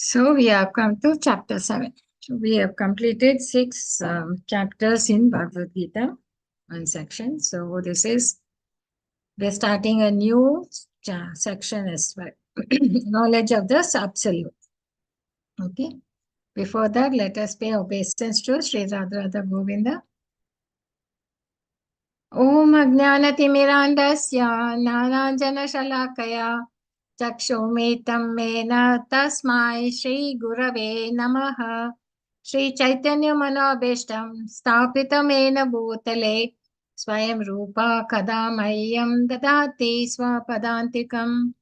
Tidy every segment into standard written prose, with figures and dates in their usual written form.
So we have come to chapter 7. So we have completed 6 chapters in Bhagavad Gita, one section. So this is, we're starting a new section as well. Knowledge of the Absolute. Okay. Before that, let us pay obeisance to Sri Radha Govinda. Om Ajnanatimirandasya Nananjana Shalakaya Chakshumitam Mena Tasmai Shri Gurave Namaha Shri Chaitanya Manobishtam Stapitamena Bhutale Swayam Rupa Kadamayam Dadati Swapadantikam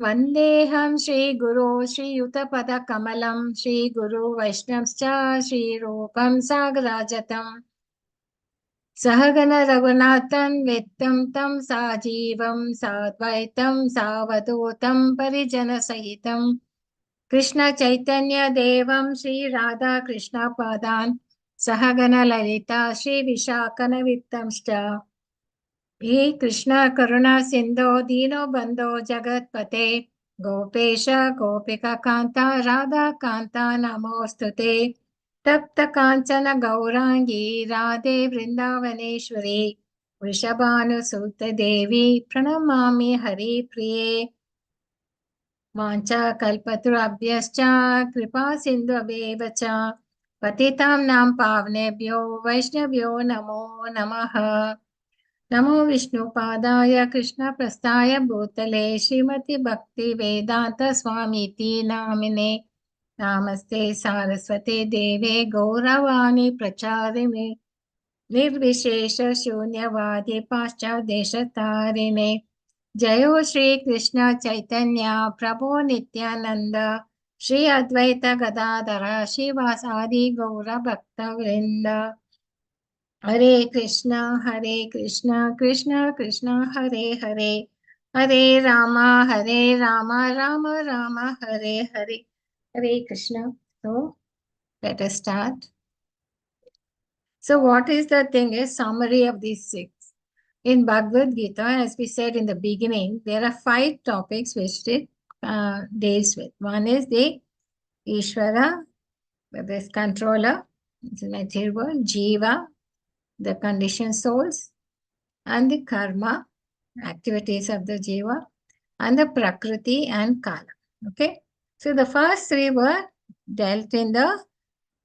Vandeham Shri Guru Shri Yutapada Kamalam Shri Guru Vaishnavscha Shri Rupam Sagarajatam Sahagana Raghunathan Vittam Tam Sajivam Sadvaitam Savadutam Parijana Sahitam Krishna Chaitanya Devam Sri Radha Krishna Padan Sahagana Lalita Sri Vishakana Vittamshcha He Krishna Karuna Sindho Dino Bandho Jagat Pate Gopesha Gopika Kanta Radha Kanta Namostute Tapta Kanchana Gaurangi Radhe Vrindavaneshwari Vrishabhanu Sutta Devi Pranamami Hari Priye Vancha Kalpaturabhyascha Kripa Sindhu Abhevacha Patitam Nam Pavnebhyo Vaishnavyo Namo Namaha Namo Vishnu Padaya Krishna Prastaya Bhutale Srimati Bhakti Vedanta Swamiti Namine Namaste Saraswate Deve Gauravani Pracharine Nirvishesha Shunyavadi Paschadeshatarine Jayo Shri Krishna Chaitanya Prabhu Nityananda Shri Advaita Gadadhara Shivasadi Gaura Bhakta Vrinda Hare Krishna, Krishna Krishna, Hare Hare, Hare Rama, Rama Rama, Hare Hare, Hare Krishna. So let us start. So what is the thing? A summary of these 6. In Bhagavad Gita, as we said in the beginning, there are 5 topics which it deals with. One is the Ishvara, this controller, it's a material world, Jiva, the conditioned souls, and the karma, activities of the jiva, and the prakriti and kala. Okay. So the first 3 were dealt in the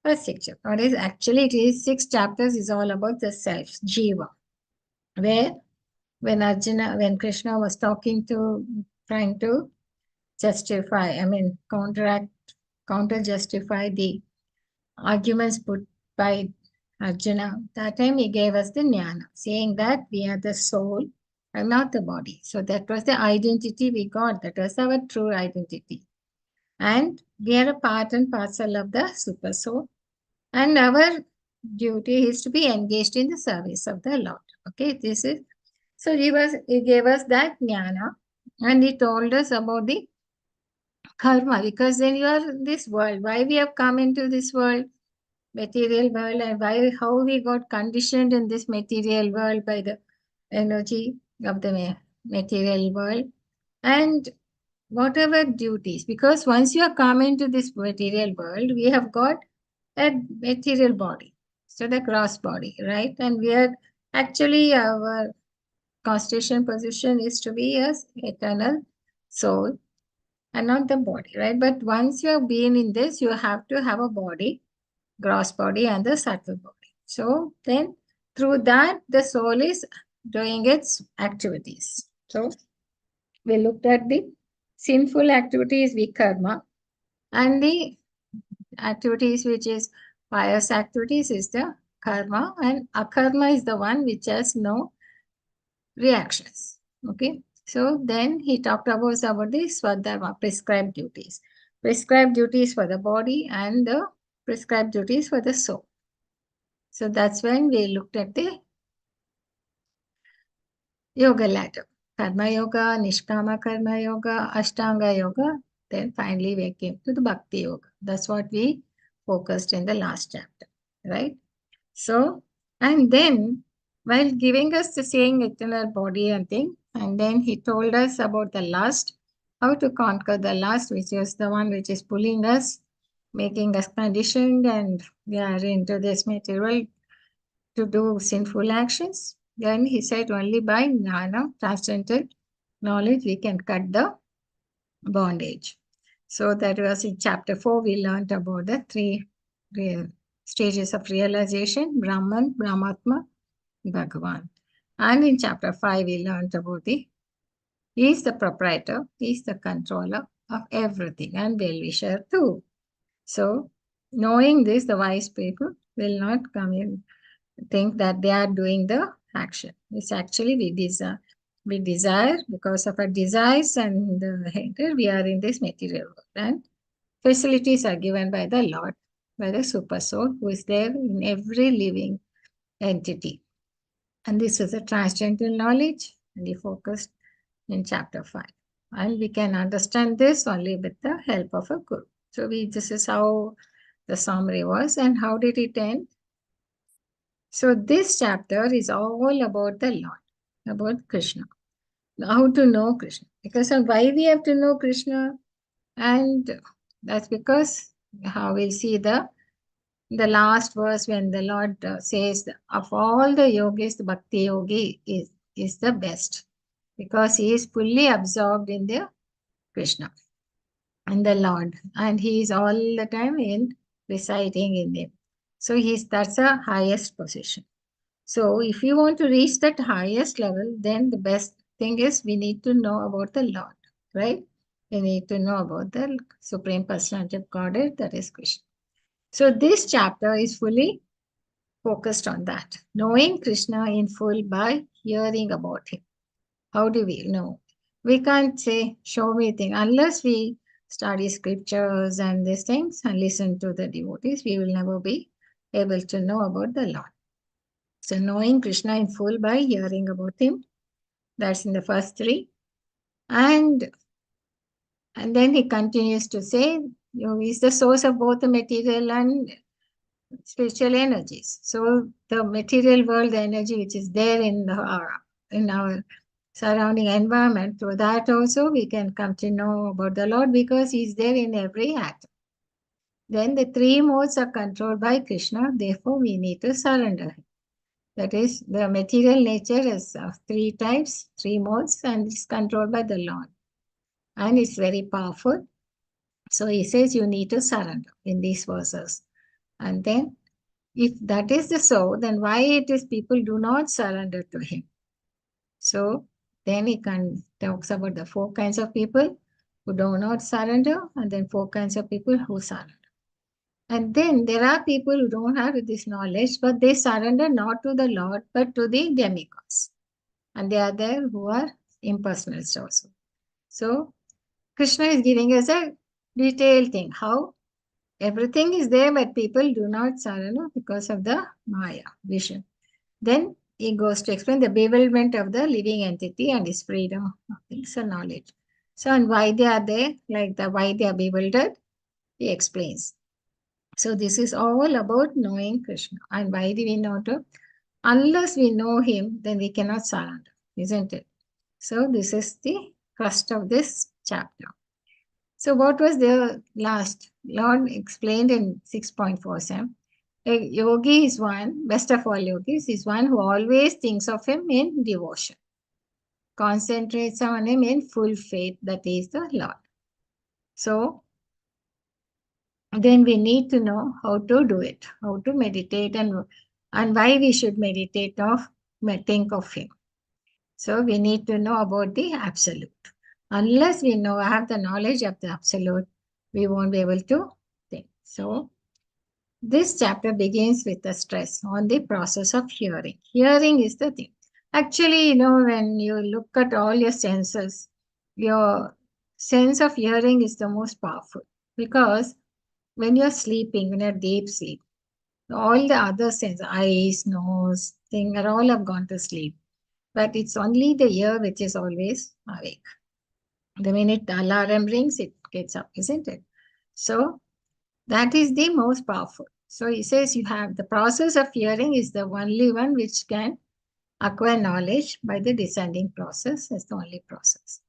first section. What is actually it is 6 chapters is all about the self, jiva, where when Krishna was trying to justify, counter justify the arguments put by Arjuna, that time he gave us the jnana, saying that we are the soul and not the body. So that was the identity we got. That was our true identity. And we are a part and parcel of the super soul. And our duty is to be engaged in the service of the Lord. Okay, this is, so he gave us that jnana, and he told us about the karma, because then you are in this world. Why we have come into this world? Material world, and how we got conditioned in this material world by the energy of the material world, and whatever duties, because once you are come into this material world, we have got a material body, so the gross body, right? And we are actually, our constitution position is to be as eternal soul and not the body, right? But once you have been in this, you have to have a body, gross body and the subtle body. So then through that, the soul is doing its activities. So we looked at the sinful activities, we karma, and the activities which is pious activities is the karma, and akarma is the one which has no reactions. Okay. So then he talked about the swadharma, prescribed duties. Prescribed duties for the body and the prescribed duties for the soul. So that's when we looked at the yoga ladder. Karma yoga, nishkama karma yoga, ashtanga yoga. Then finally we came to the bhakti yoga. That's what we focused in the last chapter, right? So, and then while giving us the saying eternal body and thing, and then he told us about the lust, how to conquer the lust, which is the one which is pulling us, making us conditioned, and we are into this material to do sinful actions. Then he said only by jnana, transcendental knowledge, we can cut the bondage. So that was in chapter 4, we learned about the three stages of realization, Brahman, Brahmatma, Bhagavan. And in chapter 5, we learned about he is the proprietor, he is the controller of everything, and well-wisher too. So, knowing this, the wise people will not come in think that they are doing the action. It's actually we desire because of our desires and the hatred, we are in this material world. And facilities are given by the Lord, by the super soul who is there in every living entity. And this is a transcendental knowledge, and he focused in chapter 5. And we can understand this only with the help of a guru. So this is how the summary was. And how did it end? So this chapter is all about the Lord, about Krishna. How to know Krishna. Because of why we have to know Krishna, and that's because how we'll see the last verse when the Lord says of all the yogis, the bhakti yogi is the best because he is fully absorbed in the Krishna and the Lord, and he is all the time in reciting in him. So that's a highest position. So if you want to reach that highest level, then the best thing is we need to know about the Lord, right? We need to know about the Supreme Personality of Godhead, that is Krishna. So this chapter is fully focused on that, knowing Krishna in full by hearing about him. How do we know? We can't say, show me thing, unless we study scriptures and these things and listen to the devotees, we will never be able to know about the Lord. So knowing Krishna in full by hearing about him, that's in the first three. And then he continues to say, he's the source of both the material and spiritual energies. So the material world, the energy which is there in our surrounding environment, through that also we can come to know about the Lord because he's there in every atom. Then the three modes are controlled by Krishna, therefore we need to surrender him. That is, the material nature is of three types, three modes, and it's controlled by the Lord. And it's very powerful. So he says you need to surrender in these verses. And then, if that is the so, then why it is people do not surrender to him? So then he talks about the 4 kinds of people who do not surrender, and then 4 kinds of people who surrender. And then there are people who don't have this knowledge, but they surrender not to the Lord, but to the demigods. And they are there who are impersonalists also. So Krishna is giving us a detailed thing, how everything is there, but people do not surrender because of the Maya vision. Then he goes to explain the bewilderment of the living entity and his freedom of things and knowledge. So, and why they are there, why they are bewildered, he explains. So this is all about knowing Krishna. And why do we know to? Unless we know him, then we cannot surrender, isn't it? So this is the crust of this chapter. So what was the last? Lord explained in 6.47. A yogi is one, best of all yogis, is one who always thinks of him in devotion. Concentrates on him in full faith, that is the Lord. So then we need to know how to do it, how to meditate and why we should meditate think of him. So we need to know about the absolute. Unless we have the knowledge of the absolute, we won't be able to think. So this chapter begins with the stress on the process of hearing. Hearing is the thing. Actually, when you look at all your senses, your sense of hearing is the most powerful because when you're sleeping, when you're deep sleep, all the other senses, eyes, nose, thing are all have gone to sleep. But it's only the ear which is always awake. The minute the alarm rings, it gets up, isn't it? So that is the most powerful. So he says you have the process of hearing is the only one which can acquire knowledge by the descending process. That's the only process.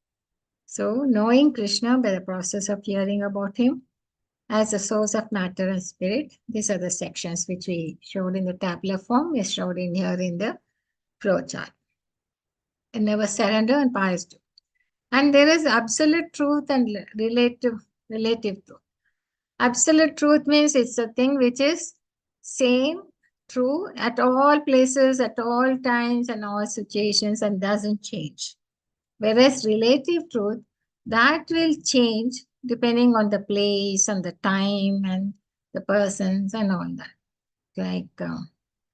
So, knowing Krishna by the process of hearing about him as a source of matter and spirit, these are the sections which we showed in the tabular form, we showed in here in the flowchart. And never surrender and pious truth. And there is absolute truth and relative truth. Absolute truth means it's a thing which is same, true at all places, at all times, and all situations, and doesn't change. Whereas relative truth, that will change depending on the place and the time and the persons and all that. Like,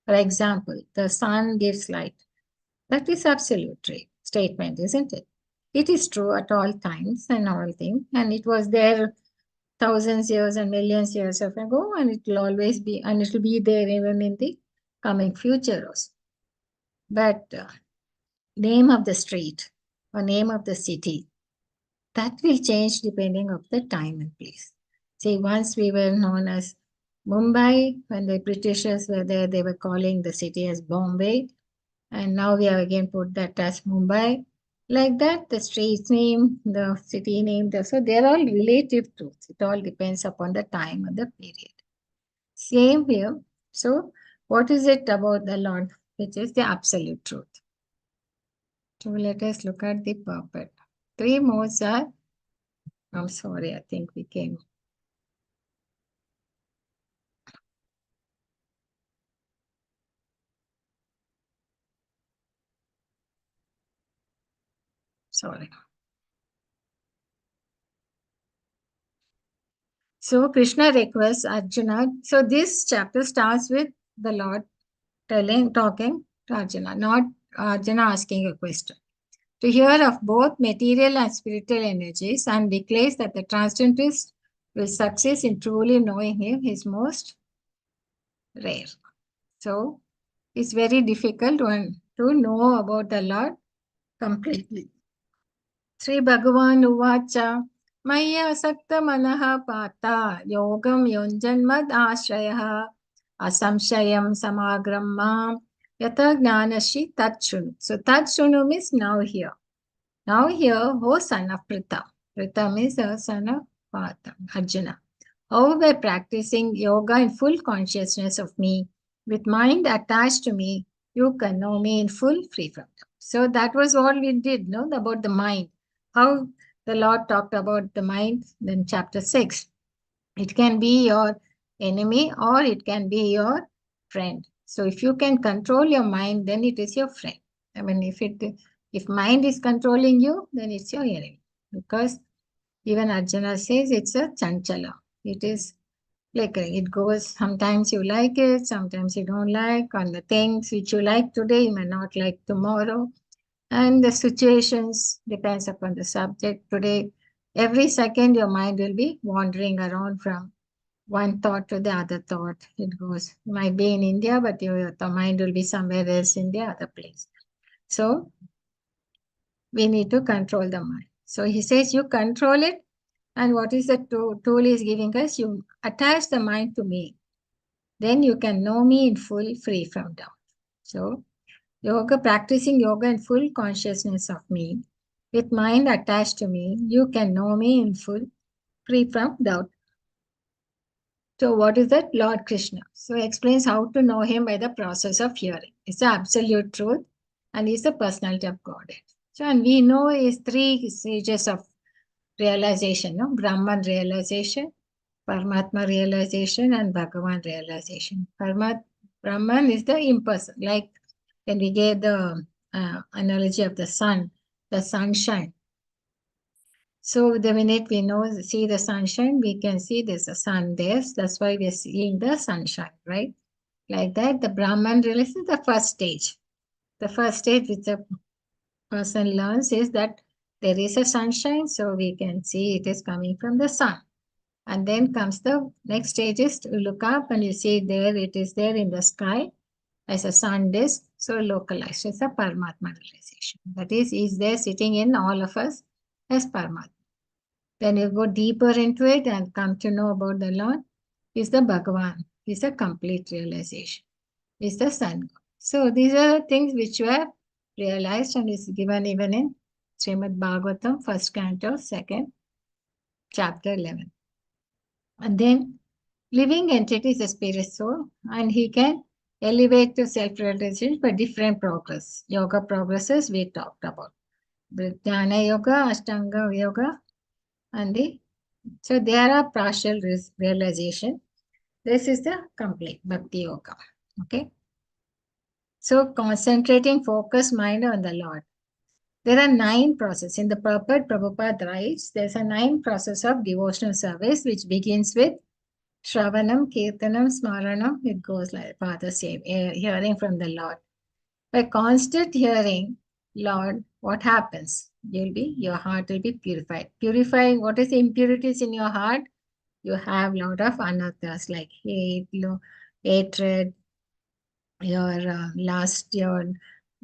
for example, the sun gives light. That is absolute statement, isn't it? It is true at all times and all things, and it was there thousands years and millions years ago, and it will always be, and it will be there even in the coming future also. But name of the street or name of the city, that will change depending of the time and place. See, once we were known as Mumbai, when the Britishers were there, they were calling the city as Bombay. And now we have again put that as Mumbai. Like that, the street name, the city name, so they're all relative truths. It all depends upon the time and the period. Same here. So, what is it about the Lord, which is the absolute truth? So, let us look at the purport. Three modes are, I'm sorry, I think we came. Sorry. So, Krishna requests Arjuna. So, this chapter starts with the Lord talking to Arjuna, not Arjuna asking a question. To hear of both material and spiritual energies and declares that the transcendentist will succeed in truly knowing him is most rare. So, it's very difficult to know about the Lord completely. Sri Bhagavan Uvacha Maya Sakta Manaha Pata Yogam Yonjanmad Ashraya Asamshayam Samagram Yata Gnanashi Tatshunu. So Tatshunu means now here. Now here, O son of Pritham. Pritham is the son of Arjuna. How by practicing yoga in full consciousness of me, with mind attached to me, you can know me in full free from doubt. So that was what we did, no, about the mind. How the Lord talked about the mind in chapter 6. It can be your enemy or it can be your friend. So if you can control your mind, then it is your friend. I mean, if mind is controlling you, then it's your enemy. Because even Arjuna says it's a chanchala. It is flickering. It goes, sometimes you like it, sometimes you don't like. On the things which you like today, you may not like tomorrow. And the situations depends upon the subject. Today, every second your mind will be wandering around from one thought to the other thought. It goes, you might be in India, but your mind will be somewhere else in the other place. So we need to control the mind. So he says you control it. And what is the tool is giving us? You attach the mind to me. Then you can know me in full, free from doubt. So practicing yoga in full consciousness of me, with mind attached to me, you can know me in full, free from doubt. So what is that? Lord Krishna. So he explains how to know him by the process of hearing. It's the absolute truth and he's the personality of Godhead. So, and we know is three stages of realization, no? Brahman realization, Paramatma realization, and Bhagavan realization. Brahman is the impersonal, like when we gave the analogy of the sun, the sunshine. So the minute we see the sunshine, we can see there's a sun there. That's why we're seeing the sunshine, right? Like that, the Brahman realization is the first stage. The first stage which a person learns is that there is a sunshine, so we can see it is coming from the sun. And then comes the next stage is to look up and you see there, it is there in the sky as a sun disk. So localized, it's a Paramatma realization. That is there sitting in all of us as Paramatma. Then you go deeper into it and come to know about the Lord, is the Bhagavan, is a complete realization, is the Sun. So these are the things which were realized and is given even in Srimad Bhagavatam, first canto, second chapter 11. And then living entity is a spirit soul, and he can elevate to self-realization by different progress. Yoga progresses we talked about. The Jnana Yoga, Ashtanga Yoga, and so there are partial realization. This is the complete Bhakti Yoga. Okay. So concentrating focus mind on the Lord. There are 9 processes. In the purport, Prabhupada writes, there's a 9 process of devotional service which begins with Shravanam, Kirtanam, Smaranam. It goes like Father said, hearing from the Lord. By constant hearing, Lord, what happens? Your heart will be purified. Purifying, what is the impurities in your heart? You have a lot of anarthas like hate, hatred, your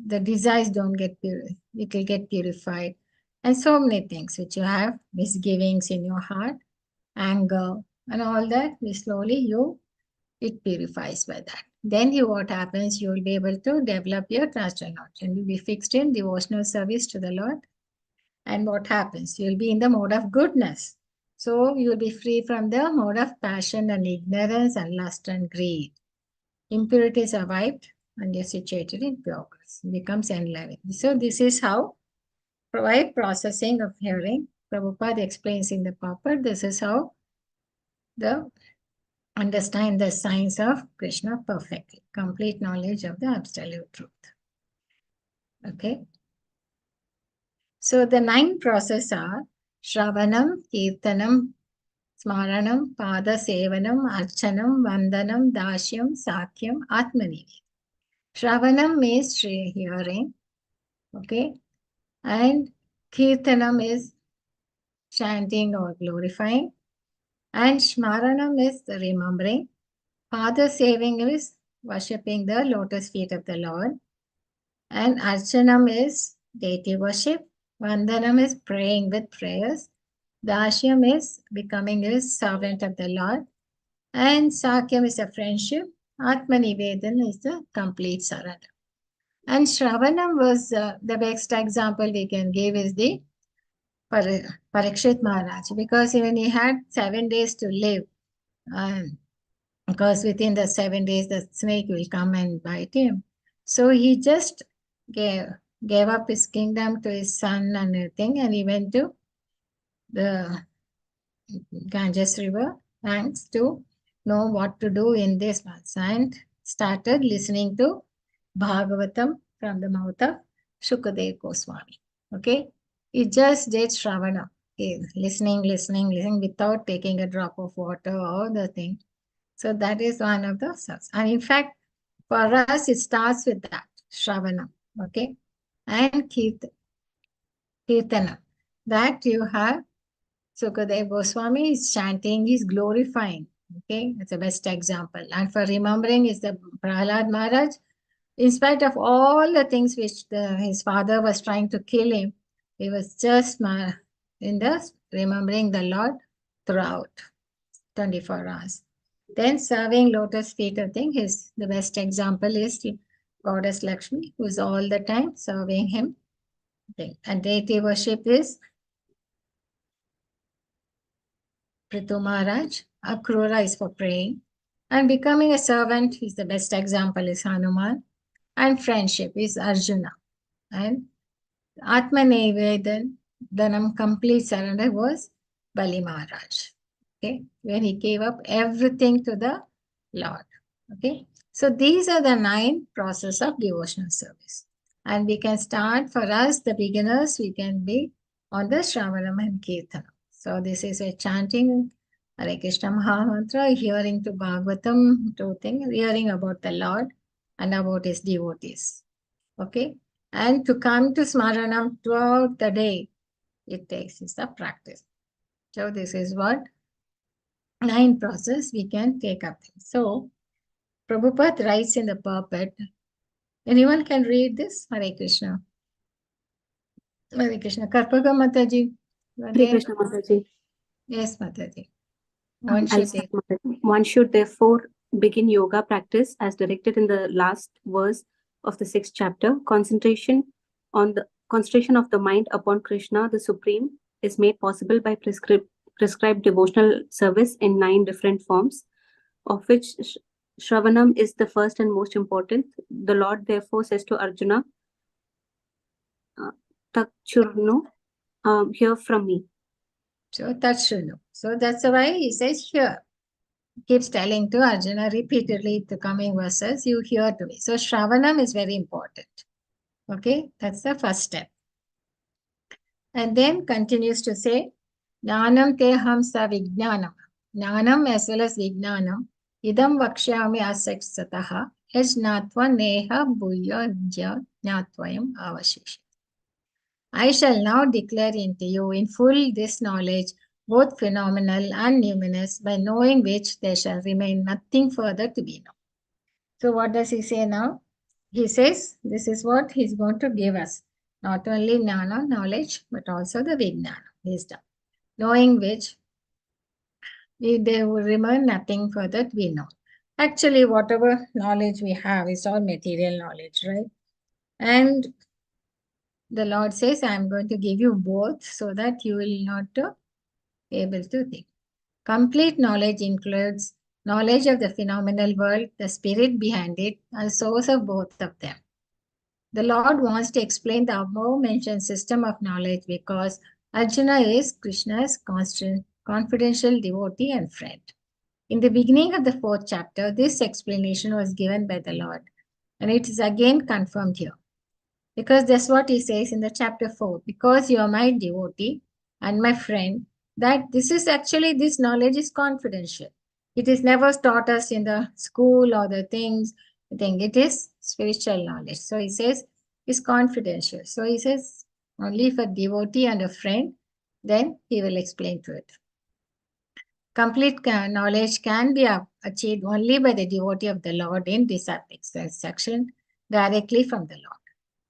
the desires don't get purified, it will get purified, and so many things which you have, misgivings in your heart, anger, and all that. It purifies by that. Then what happens? You will be able to develop your transcendental. You'll be fixed in devotional service to the Lord. And what happens? You'll be in the mode of goodness. So you'll be free from the mode of passion and ignorance and lust and greed. Impurities are wiped and you're situated in progress. It becomes enlivened. So this is how, by processing of hearing, Prabhupada explains in the purport, this is how understand the science of Krishna perfectly. Complete knowledge of the absolute truth. Okay. So the 9 processes are Shravanam, Kirtanam, Smaranam, Pada Sevanam, Archanam, Vandanam, Dashyam, Sakyam, Atmanived. Shravanam means hearing. Okay. And Kirtanam is chanting or glorifying. And Smaranam is the remembering. Pada Saving is worshipping the lotus feet of the Lord. And Archanam is deity worship. Vandanam is praying with prayers. Dashyam is becoming a servant of the Lord. And Sakyam is a friendship. Atmanivedan is the complete surrender. And Shravanam was the best example we can give is the Parikshit Maharaj, because even he had 7 days to live. Because within the 7 days, the snake will come and bite him. So he just gave up his kingdom to his son and everything, and he went to the Ganges River banks to know what to do in this month, and started listening to Bhagavatam from the mouth of Shukadeva Goswami. Okay, he just did Shravana, listening without taking a drop of water or the thing. So that is one of the steps. And in fact, for us, it starts with that, Shravana, okay? And Kirtana, that you have, Sukadeva Goswami is chanting, is glorifying, okay? It's the best example. And for remembering is the Prahlad Maharaj. In spite of all the things which his father was trying to kill him, he was just remembering the Lord throughout 24 hours. Then serving lotus feet, I think the best example is Goddess Lakshmi, who is all the time serving him. Okay. And deity worship is Prithu Maharaj. Akrura is for praying. And becoming a servant is the best example is Hanuman. And friendship is Arjuna. And Atmanevedan, Dhanam, complete surrender was Bali Maharaj. Okay, when he gave up everything to the Lord. Okay, so these are the 9 processes of devotional service. And we can start, for us, the beginners, we can be on the Shravanam and Kirtanam. So this is a chanting Hare Krishna Mahamantra, hearing to Bhagavatam, hearing about the Lord and about his devotees. Okay, and to come to Smaranam throughout the day, it takes is the practice. So this is what 9 process we can take up. So Prabhupada writes in the purport. Anyone can read this? Hare Krishna. Hare Krishna. Karpaga Mataji. Hare Krishna Mataji. Yes, Mataji. One should therefore begin yoga practice as directed in the last verse of the 6th chapter. Concentration on concentration of the mind upon Krishna, the Supreme, is made possible by prescribed devotional service in 9 different forms, of which Shravanam is the first and most important. The Lord therefore says to Arjuna, Takchurno, hear from me. So that's Shunu. So that's why he says here. Keeps telling to Arjuna repeatedly the coming verses, you hear to me. So Shravanam is very important. Okay, that's the first step. And then continues to say, Jnanam te ham sa vijnanam. Jnanam as well as vijnanam. Idam vakshyami asaksataha. Yajnatva neha bhuya jnatvayam avashish. I shall now declare into you in full this knowledge, both phenomenal and numinous, by knowing which there shall remain nothing further to be known. So what does he say now? He says this is what he's going to give us. Not only jnana, knowledge, but also the vijnana, wisdom. Knowing which there will remain nothing further to be known. Actually, whatever knowledge we have is all material knowledge, right? And the Lord says, I am going to give you both so that you will not be able to think. Complete knowledge includes knowledge of the phenomenal world, the spirit behind it, and source of both of them. The Lord wants to explain the above-mentioned system of knowledge because Arjuna is Krishna's constant, confidential devotee and friend. In the beginning of the 4th chapter, this explanation was given by the Lord, and it is again confirmed here. Because that's what he says in the chapter 4. Because you are my devotee and my friend, that this knowledge is confidential. It is never taught us in the school or the things. I think it is spiritual knowledge. So he says it's confidential. So he says only for devotee and a friend, then he will explain to it. Complete knowledge can be achieved only by the devotee of the Lord in this section directly from the Lord.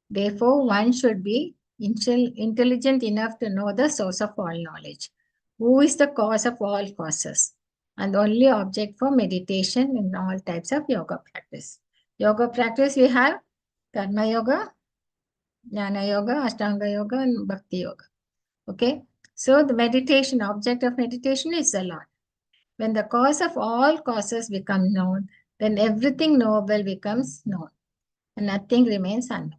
Therefore, one should be intelligent enough to know the source of all knowledge, who is the cause of all causes, and only object for meditation in all types of yoga practice. Yoga practice we have Karma Yoga, Jnana Yoga, Ashtanga Yoga, and Bhakti Yoga. Okay, so the meditation, object of meditation is the Lord. When the cause of all causes become known, then everything knowable becomes known, and nothing remains unknown.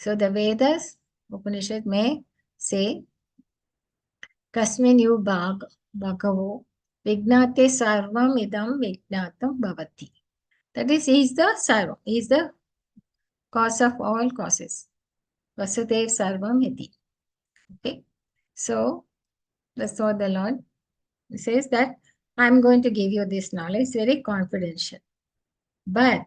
So the Vedas, Upanishad may say, Kasmin yu bhagavo vignate sarvam idam vignatam bhavati. That is, he is the sarvam, he is the cause of all causes. Vasudev sarvam iti. Okay, so that's what the Lord says that I'm going to give you this knowledge, very confidential. But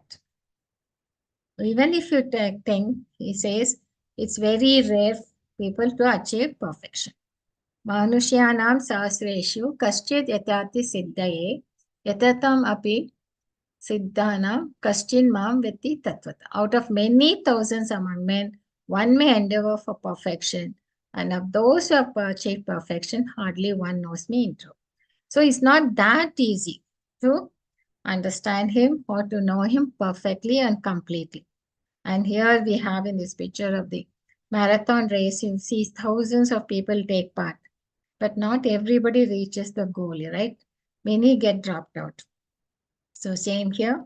even if you think, he says, it's very rare people to achieve perfection. Manushyanam sahasreshu kaschid yatati siddhaye yatatam api siddhanam kaschin mam viti tattvata. Out of many thousands among men, one may endeavor for perfection, and of those who have achieved perfection, hardly one knows me in truth. So it's not that easy to understand him or to know him perfectly and completely. And here we have in this picture of the marathon race, you see thousands of people take part, but not everybody reaches the goal, right? Many get dropped out. So same here,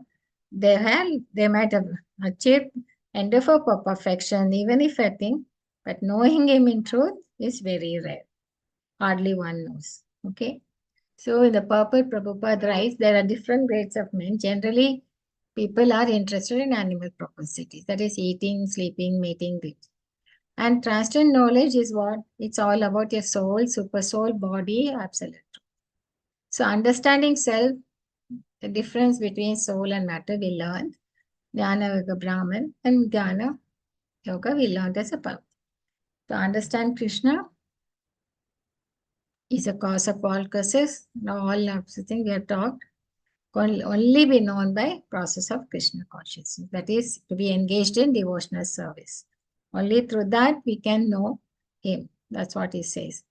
they might have achieved endeavor for perfection, even if I think, but knowing him in truth is very rare. Hardly one knows, okay? So in the purport Prabhupada writes, there are different grades of men. Generally, people are interested in animal propensities, that is eating, sleeping, mating, things. And transcendent knowledge is what? It's all about your soul, super soul, body, absolute. So understanding self, the difference between soul and matter we learned. Jnana Yoga Brahman and Jnana Yoga we learned as a path. To understand Krishna is a cause of all causes. Now all of the things we have talked can only be known by process of Krishna consciousness. That is to be engaged in devotional service. Only through that we can know him. That's what he says.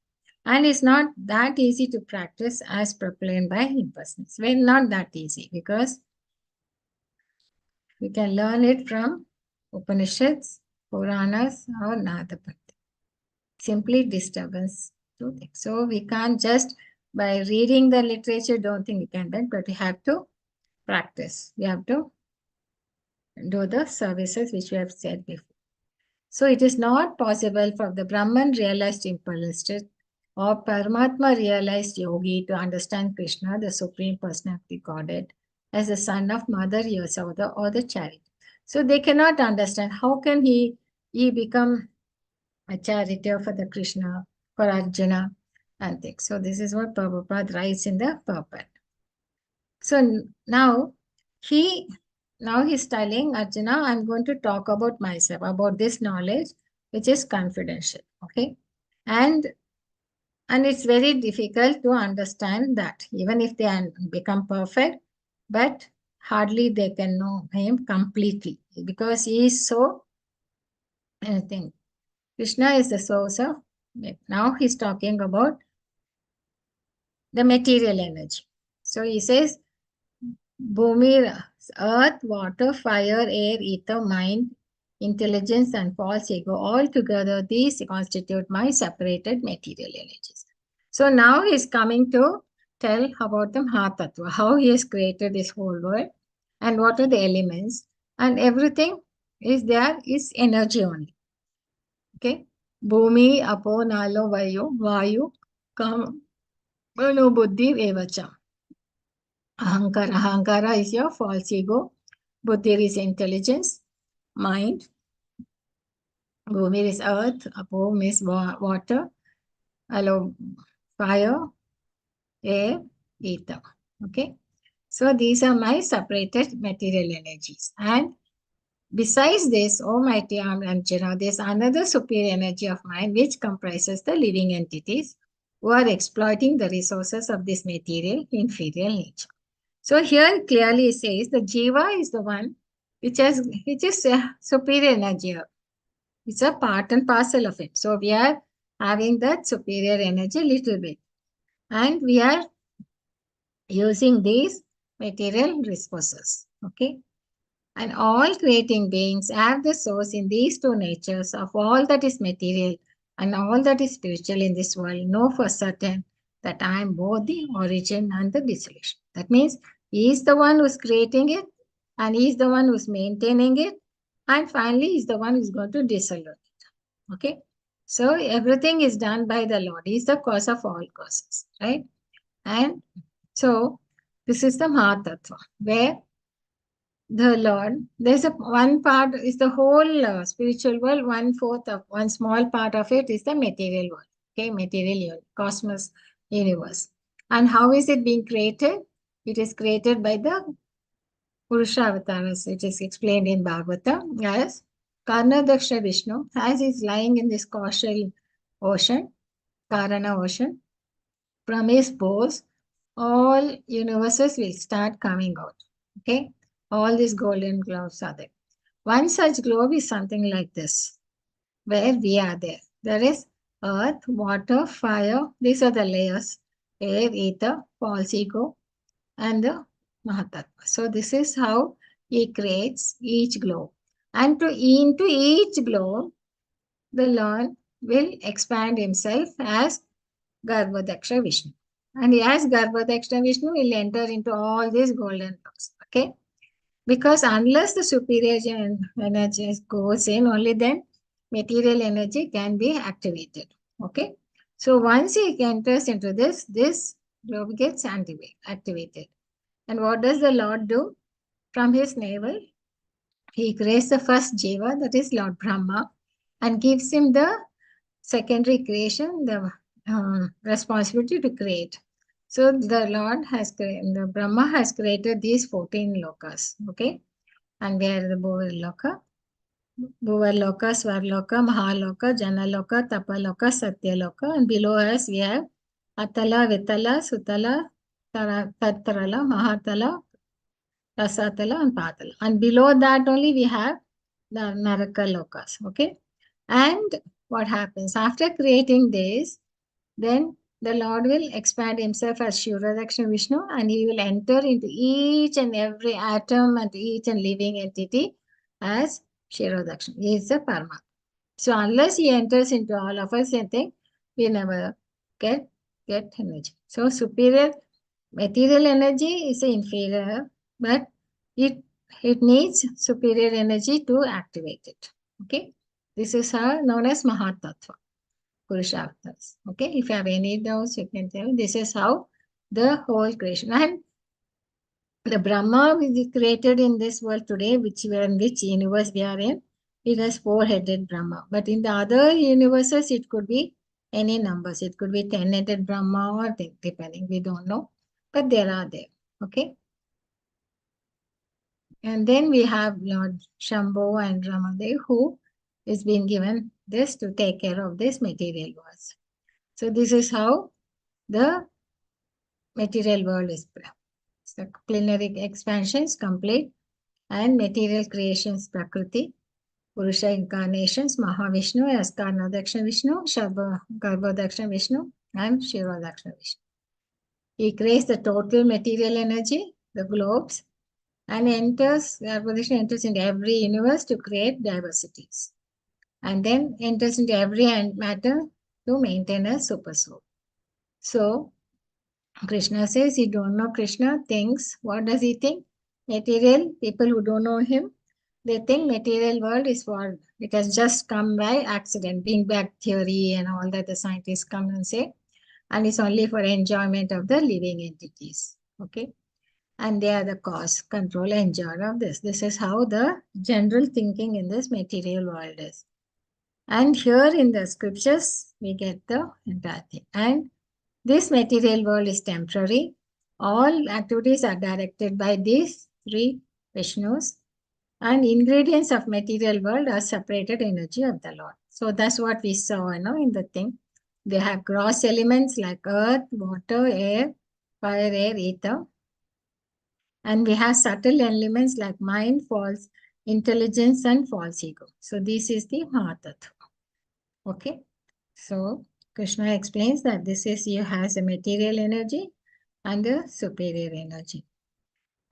And it's not that easy to practice as proclaimed by him personally. It's very not that easy because we can learn it from Upanishads, Puranas or Nadapati. Simply disturbance to think. So we can't just by reading the literature don't think we can do, but we have to practice. We have to do the services which we have said before. So it is not possible for the Brahman realized impulsist or Paramatma realized yogi to understand Krishna, the Supreme Personality Godhead, as the son of Mother Yasoda or the child. So they cannot understand how can he become a charioteer for the Krishna, for Arjuna, and things. So this is what Prabhupada writes in the purport. So now he's telling Arjuna, I'm going to talk about myself, about this knowledge, which is confidential. Okay. And it's very difficult to understand that, even if they become perfect, but hardly they can know him completely because he is so anything. Krishna is the source of. Now he's talking about the material energy. So he says, Bhumi, earth, water, fire, air, ether, mind, intelligence, and false ego, all together, these constitute my separated material energies. So now he's coming to tell about the Mahatattva, how he has created this whole world, and what are the elements, and everything is there is energy only. Okay? Bhumi, Apo, Nalo, Vayu, Kam, Mano, Buddhi, Evacha. Ahankara. Ahankara is your false ego. Buddhi is intelligence, mind. Bhumi is earth. Apo is water. Alo, fire, air, ether. Okay. So these are my separated material energies. And besides this, Almighty Arjuna, there's another superior energy of mine which comprises the living entities who are exploiting the resources of this material inferior nature. So here clearly it says the jiva is the one which is superior energy. It's a part and parcel of it. So we are having that superior energy little bit. And we are using these material resources. Okay. And all creating beings have the source in these two natures of all that is material and all that is spiritual in this world. Know for certain that I am both the origin and the dissolution. That means he is the one who's creating it and he is the one who's maintaining it. And finally, he is the one who's going to dissolve it. Okay. So everything is done by the Lord. He is the cause of all causes, right? And so this is the Mahatattva, where the Lord, there's one part is the whole spiritual world, 1/4 of one small part of it is the material world, okay, material cosmos, universe. And how is it being created? It is created by the Purusha avatars, which is explained in Bhagavatam as Karnadaksha Vishnu, as is lying in this causal ocean, Karana ocean. From his pores, all universes will start coming out, okay? All these golden globes are there. One such globe is something like this, where we are there. There is earth, water, fire. These are the layers. Air, ether, false ego, and the Mahatattva. So this is how he creates each globe. And into each globe, the Lord will expand himself as Garbhodaksha Vishnu. And as Garbhodaksha Vishnu will enter into all these golden globes. Okay? Because unless the superior energy goes in, only then material energy can be activated. Okay. So once he enters into this globe gets activated. And what does the Lord do? From his navel, he creates the first jiva, that is Lord Brahma, and gives him the secondary creation, the responsibility to create. So the Lord has created, the Brahma has created these 14 lokas, okay? And we are the Bhuvarloka, Svarloka, Mahaloka, Janaloka, Tapaloka, Satyaloka, and below us we have Atala, Vitala, Sutala, Tatrala, Mahatala, Rasatala, and Patala. And below that only we have the Naraka Lokas, okay? And what happens? After creating this, then the Lord will expand himself as Shivradakshina Vishnu and he will enter into each and every atom and each and living entity as Shirodakshina. He is the Paramatma. So unless he enters into all of us, I think we never get energy. So superior material energy is inferior, but it needs superior energy to activate it. Okay, this is known as Mahatattva, Purusharthas. Okay, if you have any doubts, you can tell. This is how the whole creation, and the Brahma which is created in this world today, which universe we are in, it has four-headed Brahma. But in the other universes, it could be any numbers. It could be 10-headed Brahma or depending, we don't know. But there are there. Okay. And then we have Lord Shambho and Ramadev, who is being given this to take care of this material world. So this is how the material world is. So plenary expansion is complete, and material creations Prakriti, Purusha incarnations, Mahavishnu, Askarnadaksha Vishnu, Garbhodaksha Vishnu, and Shirodaksha Vishnu. He creates the total material energy, the globes, and Garbhodakshina enters into every universe to create diversities. And then enters into every matter to maintain a super soul. So Krishna says he don't know Krishna, thinks, what does he think? Material, people who don't know him, they think material world is for, it has just come by accident, Big Bang theory and all that the scientists come and say, and it's only for enjoyment of the living entities. Okay. And they are the cause, control, enjoyer of this. This is how the general thinking in this material world is. And here in the scriptures, we get the entire thing. And this material world is temporary. All activities are directed by these three Vishnus. And ingredients of material world are separated energy of the Lord. So that's what we saw, in the thing. They have gross elements like earth, water, air, fire, air, ether. And we have subtle elements like mind, false intelligence, and false ego. So this is the Mahatattva. Okay. So Krishna explains that this is he has a material energy and a superior energy.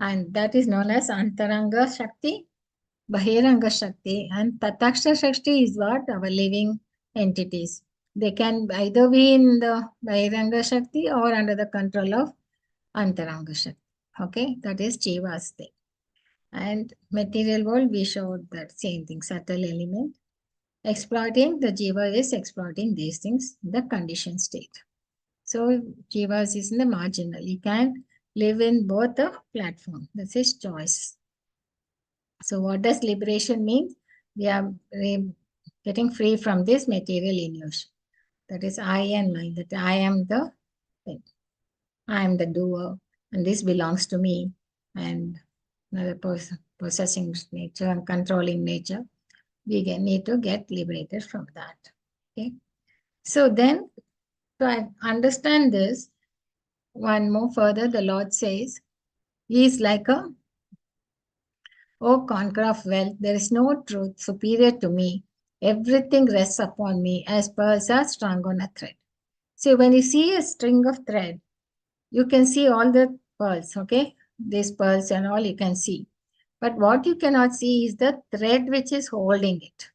And that is known as Antaranga Shakti, Bahiranga Shakti, and Tataksha Shakti is what? Our living entities. They can either be in the Bahiranga Shakti or under the control of Antaranga Shakti. Okay, that is Jiva's thing. And material world, we showed that same thing, subtle element. Exploiting, the Jiva is exploiting these things, the conditioned state. So Jivas is in the marginal. He can live in both the platform. That's his choice. So what does liberation mean? We are getting free from this material illusion. That is I and mine, that I am the thing. I am the doer, and this belongs to me. And another person possessing nature and controlling nature. We need to get liberated from that. Okay. So then, to understand this, one more further, the Lord says, he is like a, oh, conqueror of wealth, there is no truth superior to me. Everything rests upon me as pearls are strung on a thread. So when you see a string of thread, you can see all the pearls, okay? These pearls and all you can see. But what you cannot see is the thread which is holding it.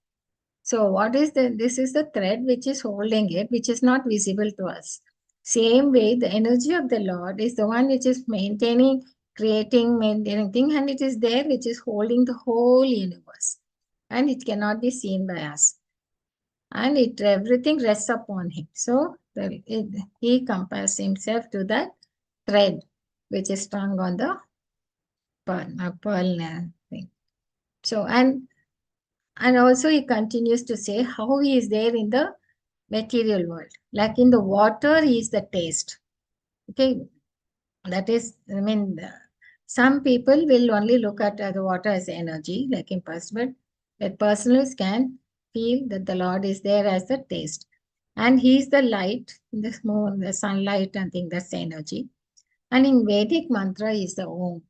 So what is this is the thread which is holding it, which is not visible to us. Same way, the energy of the Lord is the one which is maintaining, creating, maintaining thing, and it is there which is holding the whole universe. And it cannot be seen by us. And everything rests upon him. So he compares himself to that thread which is strung on the pearl thing. So, and also he continues to say how he is there in the material world. Like in the water, he is the taste. Okay, that is, some people will only look at the water as energy, like impossible, but personals can feel that the Lord is there as the taste. And he is the light, the moon, the sunlight, and thing, that's energy. And in Vedic mantra is the Om.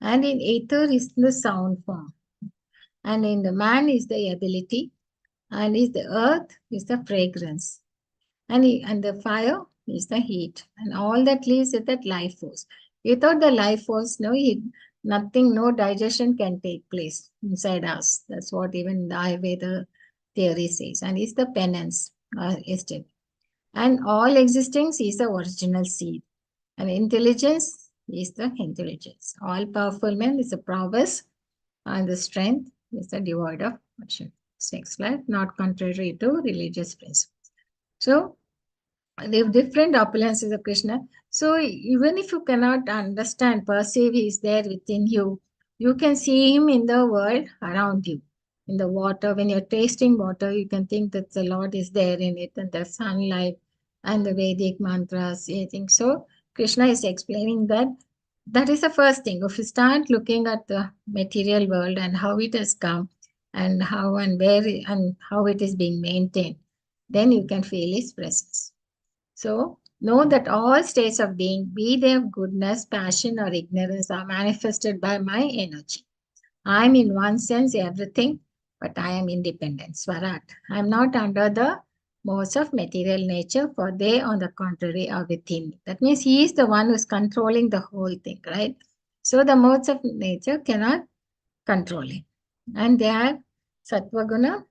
And in ether is the sound form. And in the man is the ability. And is the earth is the fragrance. And the fire is the heat. And all that leaves is that life force. Without the life force, nothing, no digestion can take place inside us. That's what even the Ayurveda theory says. And it's the penance, yesterday. And all existence is the original seed. And intelligence is the intelligence. All powerful man is the prowess, and the strength is the devoid of passion. Next slide, not contrary to religious principles. So, the different opulences of Krishna. So, even if you cannot understand, perceive he is there within you, you can see him in the world around you. In the water, when you're tasting water, you can think that the Lord is there in it, and the sunlight and the Vedic mantras, I think so. Krishna is explaining that that is the first thing. If you start looking at the material world and how it has come and how and where and how it is being maintained, then you can feel his presence. So know that all states of being, be they of goodness, passion, or ignorance, are manifested by my energy. I am in one sense everything, but I am independent. Swarat. I am not under the modes of material nature, for they, on the contrary, are within me. That means he is the one who is controlling the whole thing, right? So the modes of nature cannot control him. And they are Sattva Guna,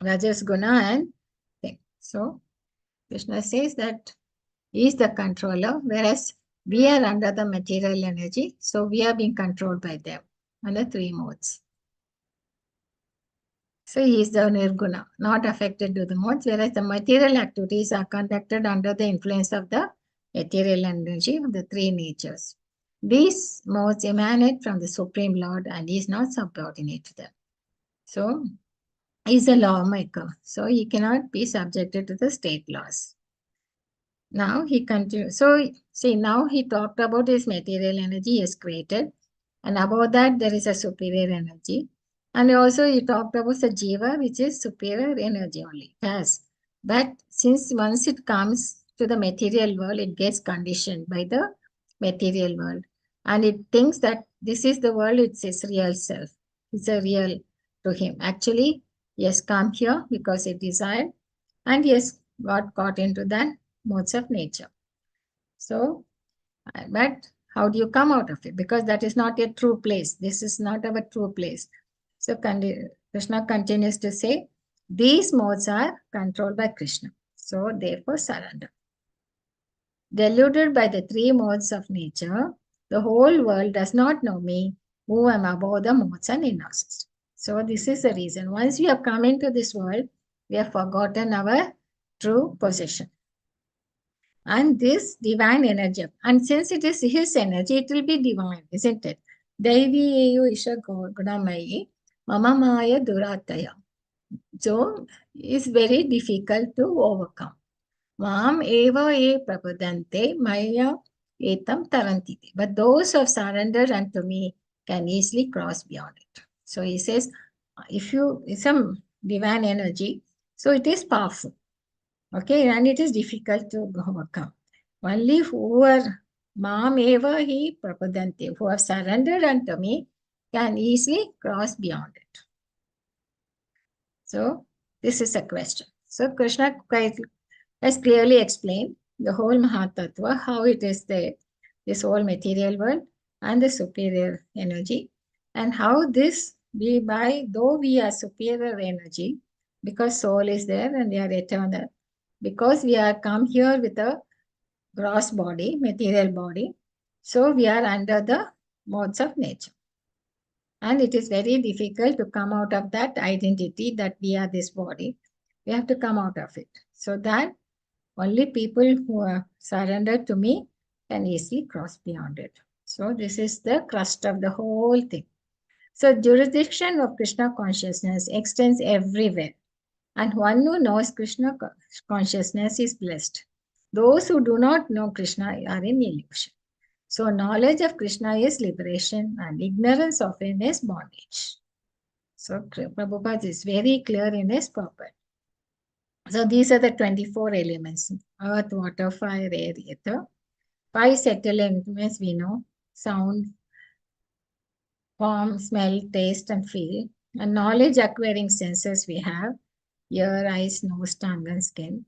Rajas Guna, and thing. So Krishna says that he is the controller, whereas we are under the material energy, so we are being controlled by them on the three modes. So he is the nirguna, not affected to the modes, whereas the material activities are conducted under the influence of the material energy of the three natures. These modes emanate from the Supreme Lord and he is not subordinate to them. So he is a lawmaker, so he cannot be subjected to the state laws. Now he continues. So see, now he talked about his material energy he has created, and above that there is a superior energy. And also he talked about the jiva, which is superior energy only. Yes. But since once it comes to the material world, it gets conditioned by the material world. And it thinks that this is the world, it's its real self. It's a real to him. Actually, he has come here because he desired and he has got caught into that modes of nature. So, but how do you come out of it? Because that is not a true place. This is not our true place. So Krishna continues to say, these modes are controlled by Krishna. So therefore surrender. Deluded by the three modes of nature, the whole world does not know me, who am above the modes and innocence. So this is the reason. Once we have come into this world, we have forgotten our true position. And this divine energy, and since it is his energy, it will be divine, isn't it? Daivi Isha Gunamayi, Mama Maya Durataya. So it's very difficult to overcome. Mam eva e prapadante maya etam tarantiti. But those who have surrendered unto me can easily cross beyond it. So he says, if you, some divine energy, so it is powerful. Okay, and it is difficult to overcome. Only who are mam eva hi prapadante, who have surrendered unto me, can easily cross beyond it. So this is a question. So Krishna has clearly explained the whole Mahatattva, how it is this whole material world and the superior energy, and how this we by, though we are superior energy, because soul is there and we are eternal, because we are come here with a gross body, material body, so we are under the modes of nature. And it is very difficult to come out of that identity that we are this body. We have to come out of it. So that only people who are surrendered to me can easily cross beyond it. So this is the crust of the whole thing. So jurisdiction of Krishna consciousness extends everywhere. And one who knows Krishna consciousness is blessed. Those who do not know Krishna are in illusion. So knowledge of Krishna is liberation and ignorance of him is bondage. So Prabhupada is very clear in his purport. So these are the 24 elements: earth, water, fire, air, ether. 5 settled elements we know: sound, form, smell, taste, and feel. And knowledge acquiring senses we have: ear, eyes, nose, tongue, and skin.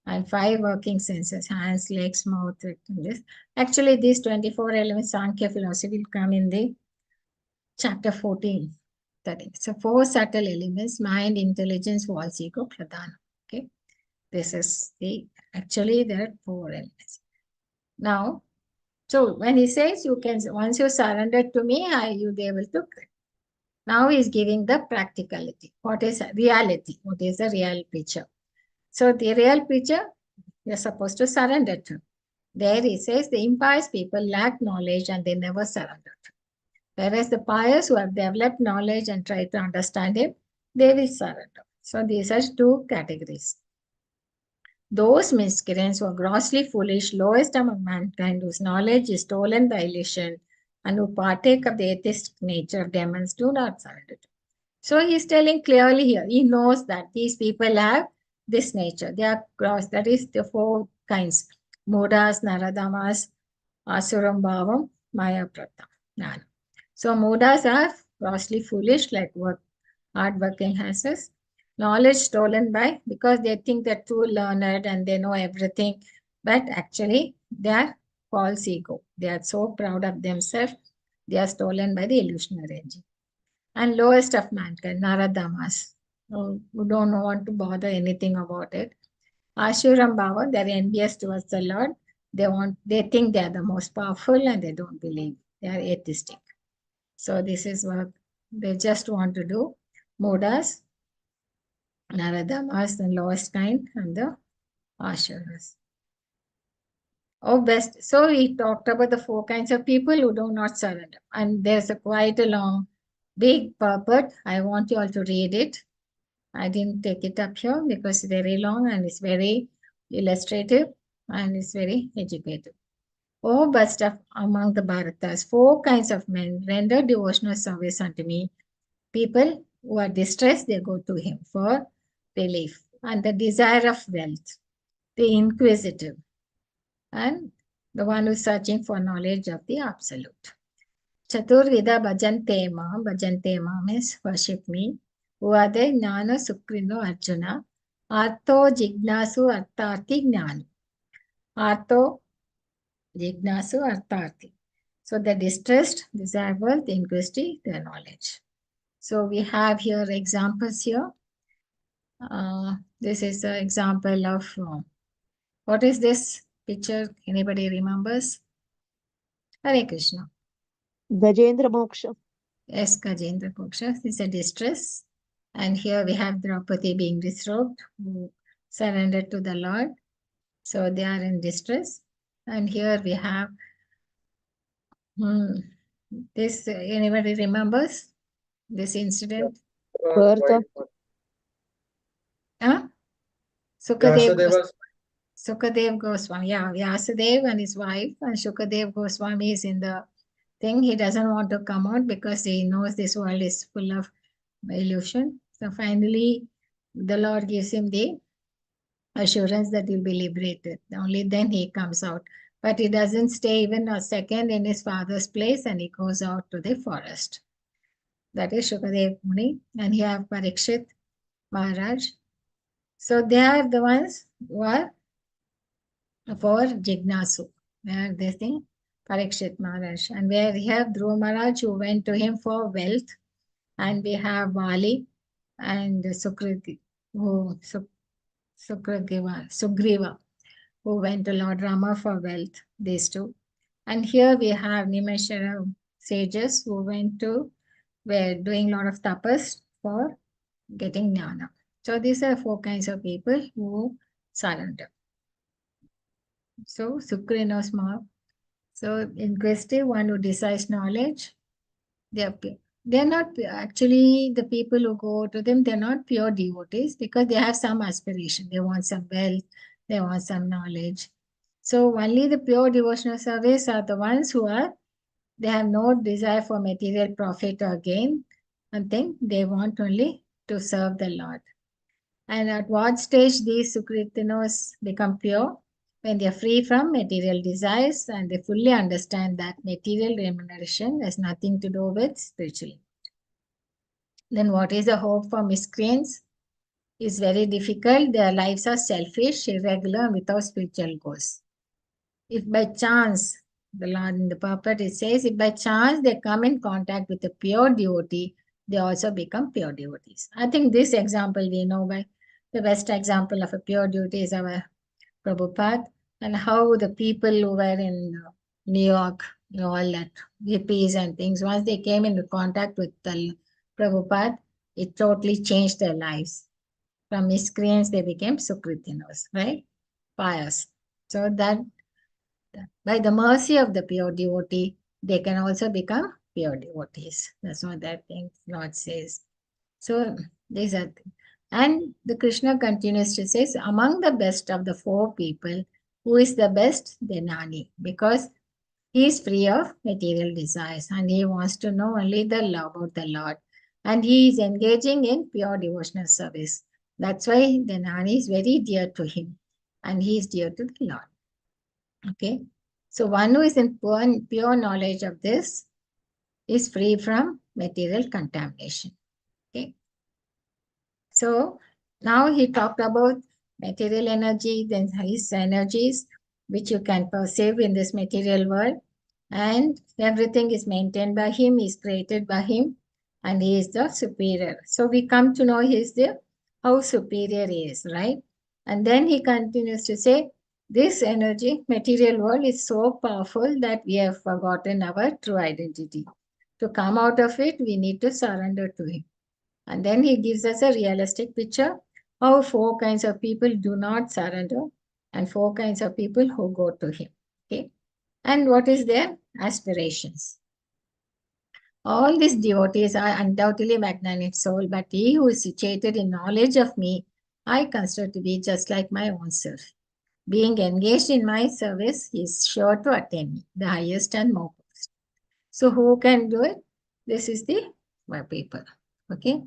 And 5 working senses: hands, legs, mouth, this. Actually, these 24 elements, Sankhya philosophy will come in the chapter 14. So 4 subtle elements: mind, intelligence, false ego, pradhana. Okay. This is actually there are 4 elements. Now, so when he says you can, once you surrender to me, you'll be able to. Now he's giving the practicality. What is reality? What is the real picture? So the real picture, you're supposed to surrender to. There he says the impious people lack knowledge and they never surrender to. Whereas the pious who have developed knowledge and try to understand him, they will surrender. So these are 2 categories. Those miscreants who are grossly foolish, lowest among mankind, whose knowledge is stolen by illusion, and who partake of the atheistic nature of demons, do not surrender. So he is telling clearly here, he knows that these people have this nature. They are gross, that is the 4 kinds: Mudas, Naradamas, Asuram Bhavam, Maya Prata. So Mudas are grossly foolish, like hard-working asses. Knowledge stolen by, because they think they're too learned and they know everything, but actually they are false ego. They are so proud of themselves, they are stolen by the illusionary energy. And lowest of mankind, Naradamas, who don't want to bother anything about it. Ashuram Bhava, they're envious towards the Lord. They think they are the most powerful and they don't believe. They are atheistic. So this is what they just want to do. Mudas, Naradamas, the lowest kind, and the Ashuras. Oh, best. So we talked about the 4 kinds of people who do not surrender. And there's quite a long, big purport. I want you all to read it. I didn't take it up here because it's very long and it's very illustrative and it's very educative. Oh, best of among the Bharatas, 4 kinds of men render devotional service unto me. People who are distressed, they go to him for relief. And the desire of wealth, the inquisitive, and the one who is searching for knowledge of the absolute. Chaturvida bhajantema means worship me. Who are they? Jnana Sukrino Arjuna. Artho Jignasu Artharthi Jnana. Artho Jignasu Artharthi. So the distressed, desirable, the inquisitive, the knowledge. So we have here examples here. This is an example of what is this picture? Anybody remembers? Hare Krishna. Gajendra Moksha. Yes, Gajendra Moksha is a distress. And here we have Draupadi being disrobed, who surrendered to the Lord. So they are in distress. And here we have this, anybody remembers this incident? Birth of Sukadev Goswami. Yeah, Vyasadev and his wife, and Shukadev Goswami is in the thing. He doesn't want to come out because he knows this world is full of illusion. So finally, the Lord gives him the assurance that he'll be liberated. Only then he comes out. But he doesn't stay even a second in his father's place, and he goes out to the forest. That is Shukadev Muni. And here have Parikshit Maharaj. So they are the ones who are for Jignasu. Where this thing, Parikshit Maharaj. And where we have Dhruva Maharaj who went to him for wealth. And we have Vali and Sugriva, who went to Lord Rama for wealth, these 2. And here we have Nimeshara sages who were doing a lot of tapas for getting jnana. So these are 4 kinds of people who surrender. So Sukrino Smart. So inquisitive, one who desires knowledge. They're not actually the people who go to them, they're not pure devotees because they have some aspiration. They want some wealth, they want some knowledge. So only the pure devotional service are the ones who they have no desire for material profit or gain. And think they want only to serve the Lord. And at what stage these Sukritinos become pure? When they are free from material desires and they fully understand that material remuneration has nothing to do with spiritual. Then what is the hope for miscreants? It's very difficult. Their lives are selfish, irregular, and without spiritual goals. If by chance the Lord in the purport, it says, if by chance they come in contact with a pure devotee, they also become pure devotees. I think this example we know by the best example of a pure devotee is our Prabhupada, and how the people who were in New York, all that hippies and things, once they came into contact with the Prabhupada, it totally changed their lives. From miscreants, they became Sukritinos, right? Pious. So that by the mercy of the pure devotee, they can also become pure devotees. That's what that thing Lord says. So these are things. And the Krishna continues to say, among the best of the four people, who is the best? The Nani, because he is free of material desires and he wants to know only the love of the Lord. And he is engaging in pure devotional service. That's why the Nani is very dear to him and he is dear to the Lord. Okay. So one who is in pure knowledge of this is free from material contamination. Okay. So now he talked about material energy, then his energies, which you can perceive in this material world. And everything is maintained by him, is created by him, and he is the superior. So we come to know how superior he is, right? And then he continues to say, this energy, material world is so powerful that we have forgotten our true identity. To come out of it, we need to surrender to him. And then he gives us a realistic picture how four kinds of people do not surrender and four kinds of people who go to him. Okay. And what is their aspirations? All these devotees are undoubtedly magnanimous soul, but he who is situated in knowledge of me, I consider to be just like my own self. Being engaged in my service, he is sure to attain me, the highest and most. So who can do it? This is the people. Okay.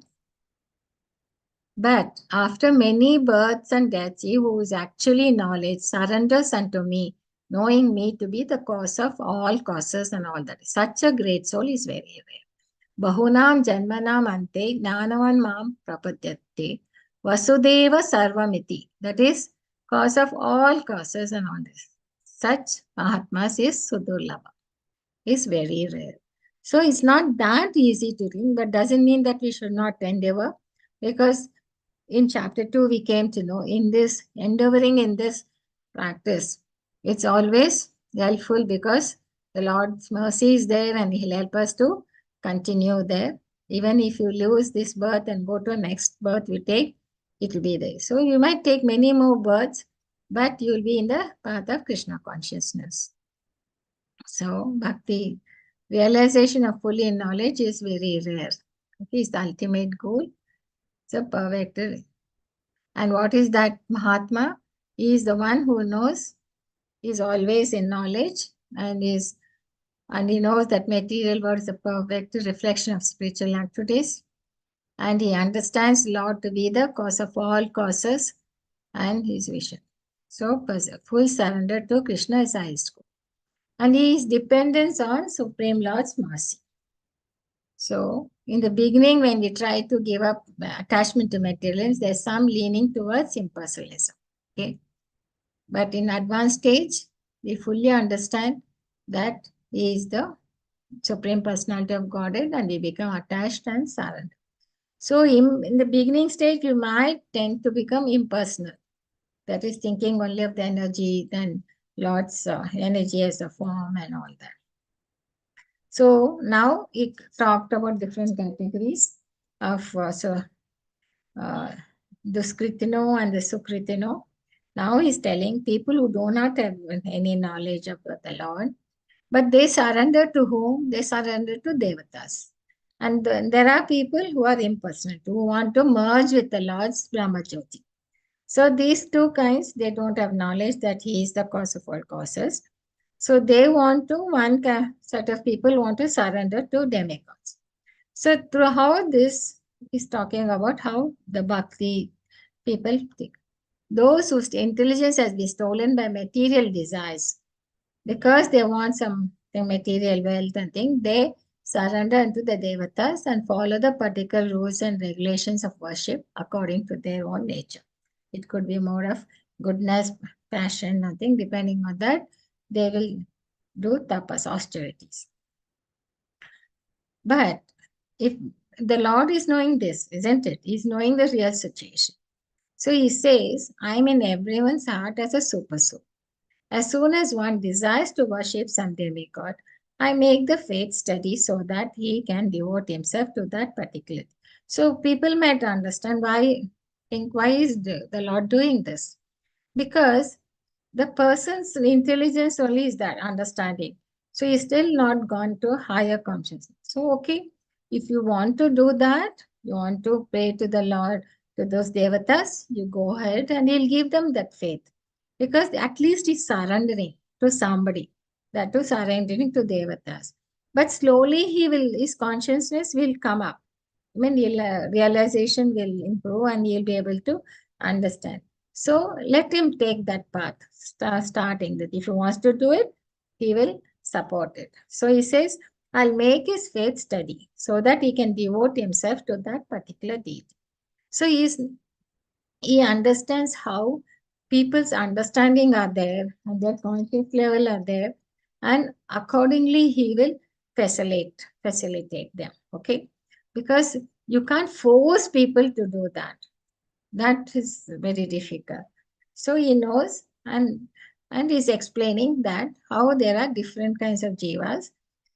But after many births and deaths, he who is actually in knowledge surrenders unto me, knowing me to be the cause of all causes and all that. Such a great soul is very rare. Bahunam janmanam ante gnanavan mam prapadyate vasudeva sarvamiti. That is cause of all causes and all this. Such Mahatmas is sudurlabha. Is very rare. So it's not that easy to read, but doesn't mean that we should not endeavor, because in chapter 2, we came to know in this endeavoring in this practice, it's always helpful because the Lord's mercy is there and he'll help us to continue there. Even if you lose this birth and go to next birth we take, it will be there. So you might take many more births, but you will be in the path of Krishna consciousness. So bhakti, realization of fully knowledge is very rare. Okay, it's the ultimate goal. It's a perfect. And what is that Mahatma? He is the one who knows, is always in knowledge, and he knows that material world is a perfect reflection of spiritual activities. And he understands Lord to be the cause of all causes and his vision. So full surrender to Krishna is highest goal. And his dependence on Supreme Lord's mercy. So in the beginning, when we try to give up attachment to materials, there's some leaning towards impersonalism. Okay. But in advanced stage, we fully understand that he is the Supreme Personality of Godhead and we become attached and surrender. So in the beginning stage, you might tend to become impersonal. That is thinking only of the energy, then Lord's energy as a form and all that. So now it talked about different categories of the Skritino and the Sukritino. Now he's telling people who do not have any knowledge of the Lord, but they surrender to whom? They surrender to Devatas. And there are people who are impersonal, who want to merge with the Lord's Brahmajyoti. So these two kinds, they don't have knowledge that he is the cause of all causes. So they want to, one set of people want to surrender to demigods. So through how this is talking about how the bhakti people think. Those whose intelligence has been stolen by material desires, because they want some material wealth and thing, they surrender unto the devatas and follow the particular rules and regulations of worship according to their own nature. It could be more of goodness, passion, nothing, depending on that, they will do tapas, austerities. But if the Lord is knowing this, isn't it? He's knowing the real situation. So he says, I'm in everyone's heart as a super soul. As soon as one desires to worship some demigod, I make the faith steady so that he can devote himself to that particular. So people might understand why is the Lord doing this? Because the person's intelligence only is that understanding. So he's still not gone to higher consciousness. So, okay, if you want to do that, you want to pray to the Lord, to those devatas, you go ahead and he'll give them that faith. Because at least he's surrendering to somebody, that to surrendering to devatas. But slowly his consciousness will come up. I mean, realization will improve and he'll be able to understand. So let him take that path, starting that if he wants to do it, he will support it. So he says, I'll make his faith steady so that he can devote himself to that particular deity. So he understands how people's understanding are there and their conscious level are there, and accordingly he will facilitate them. Okay, because you can't force people to do that. That is very difficult. So he knows and he's explaining that how there are different kinds of jivas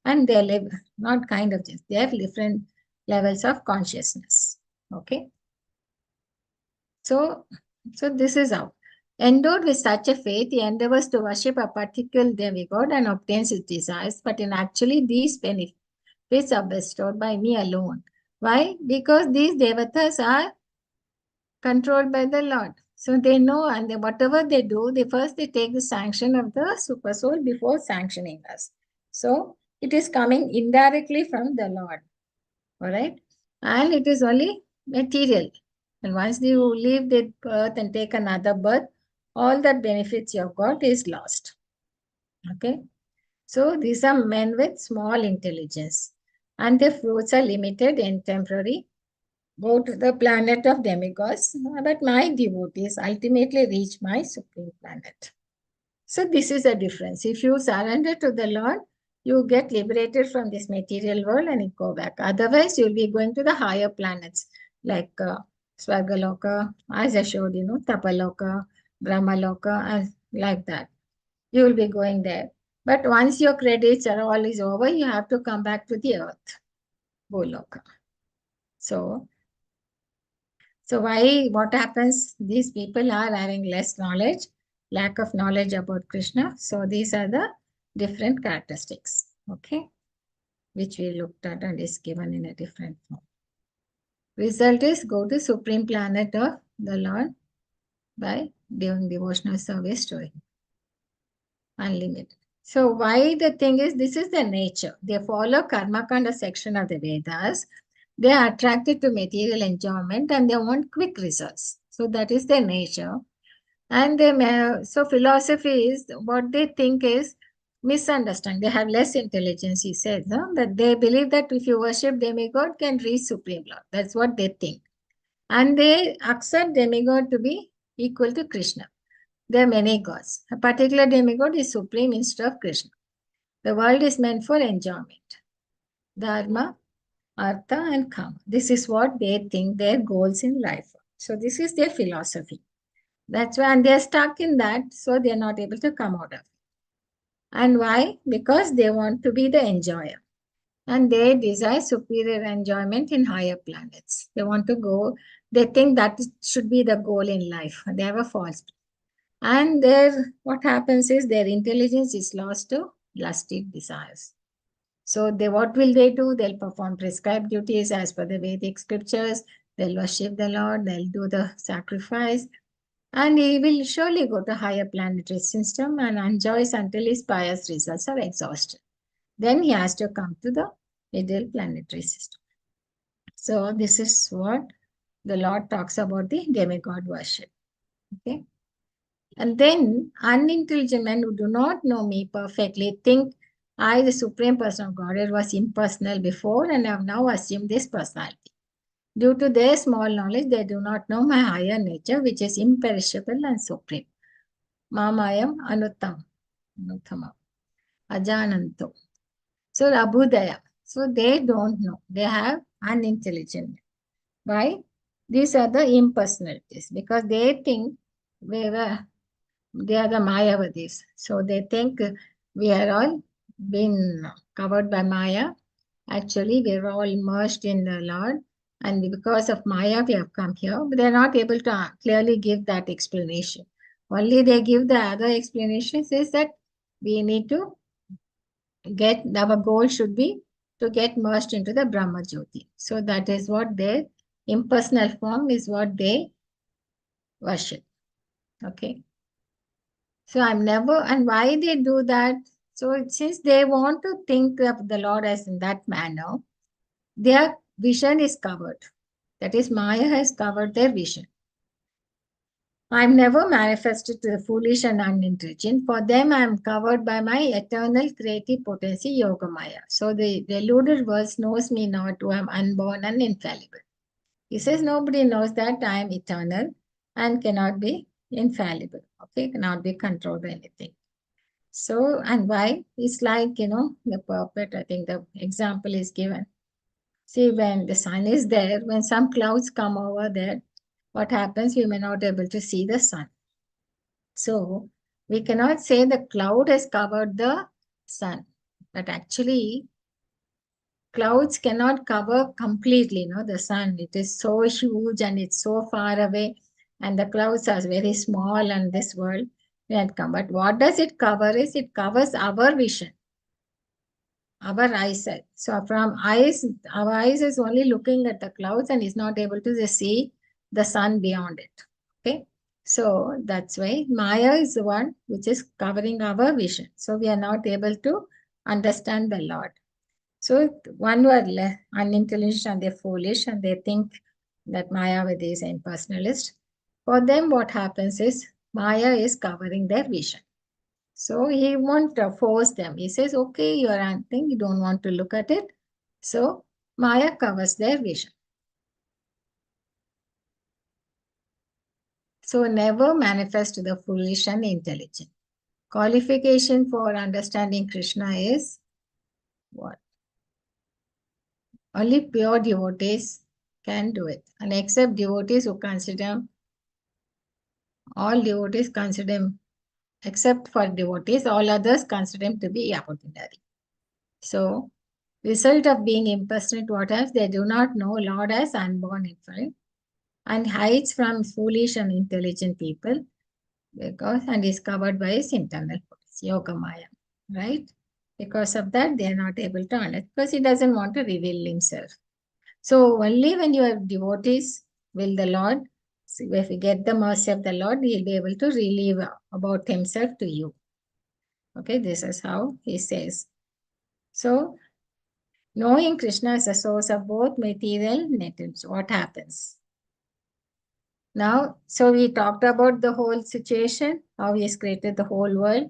and they live, not kind of jivas, they have different levels of consciousness. Okay. So this is how. Endowed with such a faith, he endeavors to worship a particular demigod and obtains his desires, but in actually these benefits are bestowed by me alone. Why? Because these devatas are controlled by the Lord. So they know, and whatever they do, they take the sanction of the super soul before sanctioning us. So it is coming indirectly from the Lord. All right. And it is only material. And once you leave the birth and take another birth, all that benefits you have got is lost. Okay. So these are men with small intelligence. And their fruits are limited and temporary. Go to the planet of demigods, but my devotees ultimately reach my supreme planet. So this is a difference. If you surrender to the Lord, you get liberated from this material world and you go back. Otherwise, you'll be going to the higher planets like Swargaloka, as I showed, Tapaloka, Brahmaloka, and like that. You will be going there. But once your credits are all is over, you have to come back to the earth, Goloka. So what happens? These people are having less knowledge, lack of knowledge about Krishna. So these are the different characteristics, okay, which we looked at and is given in a different form. Result is go to supreme planet of the Lord by doing devotional service to him. Unlimited. So why the thing is, this is the nature. They follow Karma Kanda section of the Vedas. They are attracted to material enjoyment and they want quick results. So that is their nature. And so philosophy is what they think is misunderstanding. They have less intelligence, he says, that they believe that if you worship demigod can reach Supreme Lord. That's what they think. And they accept demigod to be equal to Krishna. There are many gods. A particular demigod is supreme instead of Krishna. The world is meant for enjoyment. Dharma, Artha and Kama. This is what they think their goals in life are. So this is their philosophy. That's why, and they're stuck in that, so they're not able to come out of it. And why? Because they want to be the enjoyer. And they desire superior enjoyment in higher planets. They want to go, they think that should be the goal in life. They have a false. And what happens is their intelligence is lost to lusty desires. So what will they do? They'll perform prescribed duties as per the Vedic scriptures. They'll worship the Lord. They'll do the sacrifice. And he will surely go to higher planetary system and enjoys until his pious results are exhausted. Then he has to come to the middle planetary system. So this is what the Lord talks about the demigod worship. Okay. And then unintelligent men who do not know me perfectly think I, the Supreme Person of Godhead, was impersonal before and have now assumed this personality. Due to their small knowledge, they do not know my higher nature, which is imperishable and supreme. Mamayam Anuttama. ajananto. So abhudaya. So they don't know. They have unintelligent. Why? These are the impersonalities because they think they are the Mayavadis. So they think we are all been covered by Maya. Actually, we are all immersed in the Lord. And because of Maya, we have come here. But they're not able to clearly give that explanation. Only they give the other explanations is that we need to our goal should be to get merged into the Brahma Jyoti. So that is what their impersonal form is what they worship. Okay. So I'm never, and why they do that? So since they want to think of the Lord as in that manner, their vision is covered. That is, Maya has covered their vision. I'm never manifested to the foolish and unintelligent. For them, I am covered by my eternal creative potency, Yoga Maya. So the deluded verse knows me not, who am unborn and infallible. He says nobody knows that I am eternal and cannot be infallible. Okay, cannot be controlled by anything. So, and why? It's like, the puppet, I think the example is given. See, when the sun is there, when some clouds come over there, what happens? We may not be able to see the sun. So, we cannot say the cloud has covered the sun, but actually, clouds cannot cover completely, the sun. It is so huge and it's so far away, and the clouds are very small in this world. But what does it cover is it covers our vision, our eyesight. So from eyes, our eyes is only looking at the clouds and is not able to just see the sun beyond it. Okay. So that's why Maya is the one which is covering our vision. So we are not able to understand the Lord. So one who are unintelligent and they're foolish and they think that Mayavadi is impersonalist. For them, what happens is Maya is covering their vision. So he won't force them. He says, okay, you're acting, you don't want to look at it. So Maya covers their vision. So never manifest to the foolish and intelligent. Qualification for understanding Krishna is what? Only pure devotees can do it. And except devotees who consider, all devotees consider him, except for devotees, all others consider him to be ordinary. So, result of being impersonate, what else? They do not know Lord as unborn infant and hides from foolish and intelligent people because and is covered by his internal force, Yoga Maya, right? Because of that, they are not able to understand because he doesn't want to reveal himself. So only when you are devotees will the Lord, if you get the mercy of the Lord, he will be able to relieve about himself to you. Okay, this is how he says. So, knowing Krishna is the source of both material and nature, what happens? Now, so we talked about the whole situation, how he has created the whole world,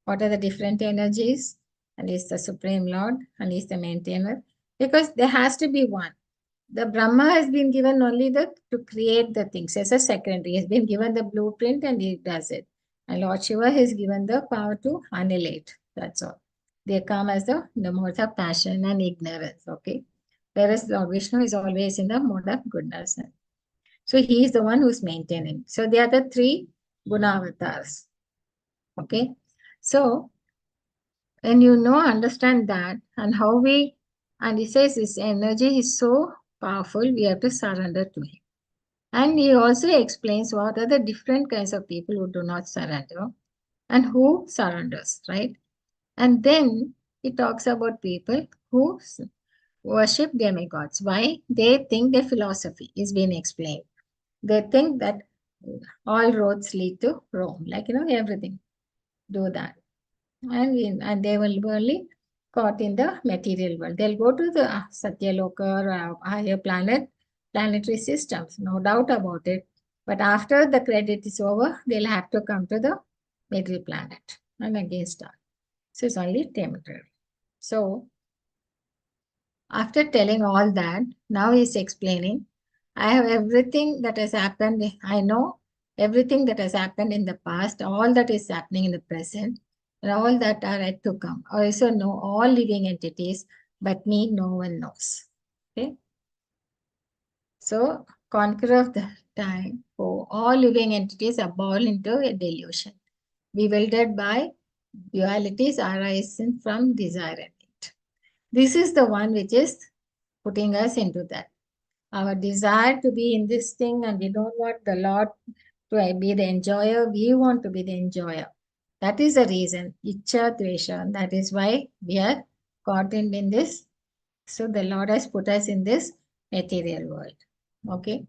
what are the different energies, and he's the Supreme Lord, and he's the maintainer, because there has to be one. The Brahma has been given only to create the things as a secondary. He has been given the blueprint and he does it. And Lord Shiva has given the power to annihilate. That's all. They come as the modes of passion and ignorance. Okay. Whereas Lord Vishnu is always in the mode of goodness. So he is the one who's maintaining. So they are the three Gunavatars. Okay. So when understand that and how we, and he says his energy is so powerful, we have to surrender to him. And he also explains what are the different kinds of people who do not surrender and who surrenders, right? And then he talks about people who worship demigods. Why? They think their philosophy is being explained. They think that all roads lead to Rome, like, everything. Do that. And they will be only caught in the material world. They'll go to the Satyaloka or higher planetary systems, no doubt about it. But after the credit is over, they'll have to come to the middle planet and again start. So it's only temporary. So after telling all that, now he's explaining, I have everything that has happened. I know everything that has happened in the past, all that is happening in the present. and all that are yet to come. I also know all living entities, but me no one knows. Okay. So, conqueror of the time, for all living entities are born into a delusion, bewildered by dualities arising from desire and need. This is the one which is putting us into that. Our desire to be in this thing, and we don't want the Lord to be the enjoyer, we want to be the enjoyer. That is the reason, Icha Dvesha. That is why we are caught in this. So the Lord has put us in this material world. Okay.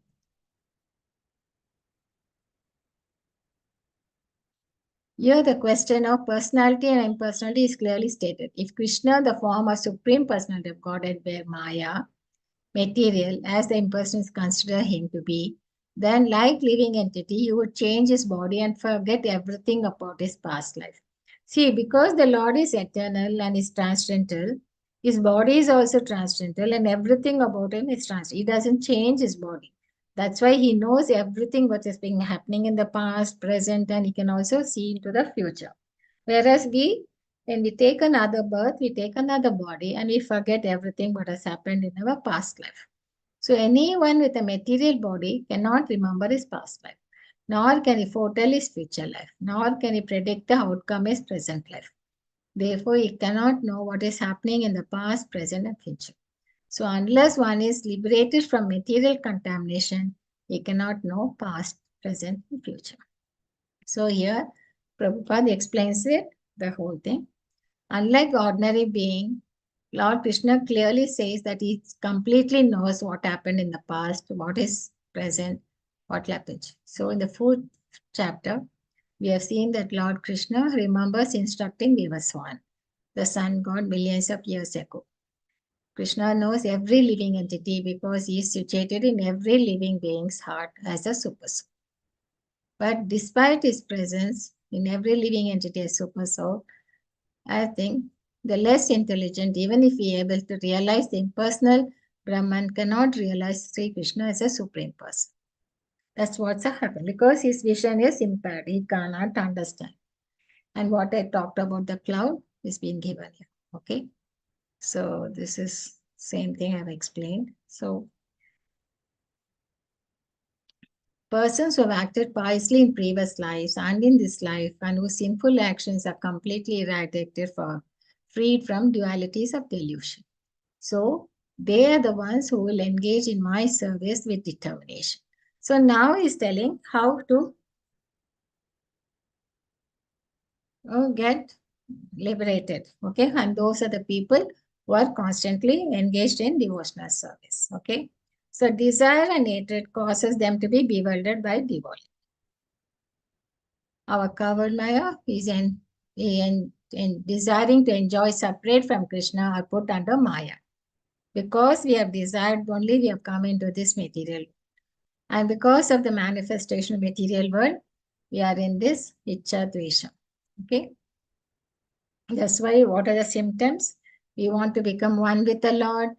Here the question of personality and impersonality is clearly stated. If Krishna, the form of Supreme Personality of Godhead, were Maya, material, as the impersonalists consider him to be, then like living entity, he would change his body and forget everything about his past life. See, because the Lord is eternal and is transcendental, his body is also transcendental and everything about him is transcendental. He doesn't change his body. That's why he knows everything what has been happening in the past, present, and he can also see into the future. Whereas when we take another birth, we take another body and we forget everything what has happened in our past life. So anyone with a material body cannot remember his past life, nor can he foretell his future life, nor can he predict the outcome of his present life. Therefore, he cannot know what is happening in the past, present, and future. So unless one is liberated from material contamination, he cannot know past, present, and future. So here, Prabhupada explains it, the whole thing. Unlike ordinary being, Lord Krishna clearly says that he completely knows what happened in the past, what is present, what happened. So in the 4th chapter, we have seen that Lord Krishna remembers instructing Vivaswan, the sun god, millions of years ago. Krishna knows every living entity because he is situated in every living being's heart as a super soul. But despite his presence in every living entity as super soul, I think the less intelligent, even if he is able to realize the impersonal Brahman, cannot realize Sri Krishna as a supreme person. That's what's happened because his vision is impaired. He cannot understand. And what I talked about the cloud is being given here. Okay. So this is same thing I've explained. So persons who have acted piously in previous lives and in this life and whose sinful actions are completely eradicated for freed from dualities of delusion. So they are the ones who will engage in my service with determination. So now he's telling how to get liberated. Okay. And those are the people who are constantly engaged in devotional service. Okay. So desire and hatred causes them to be bewildered by devotee. Our covered Maya is in desiring to enjoy separate from Krishna are put under Maya. Because we have desired only, we have come into this material. And because of the manifestation of material world, we are in this Icha Dvesha. Okay. That's why what are the symptoms? We want to become one with the Lord,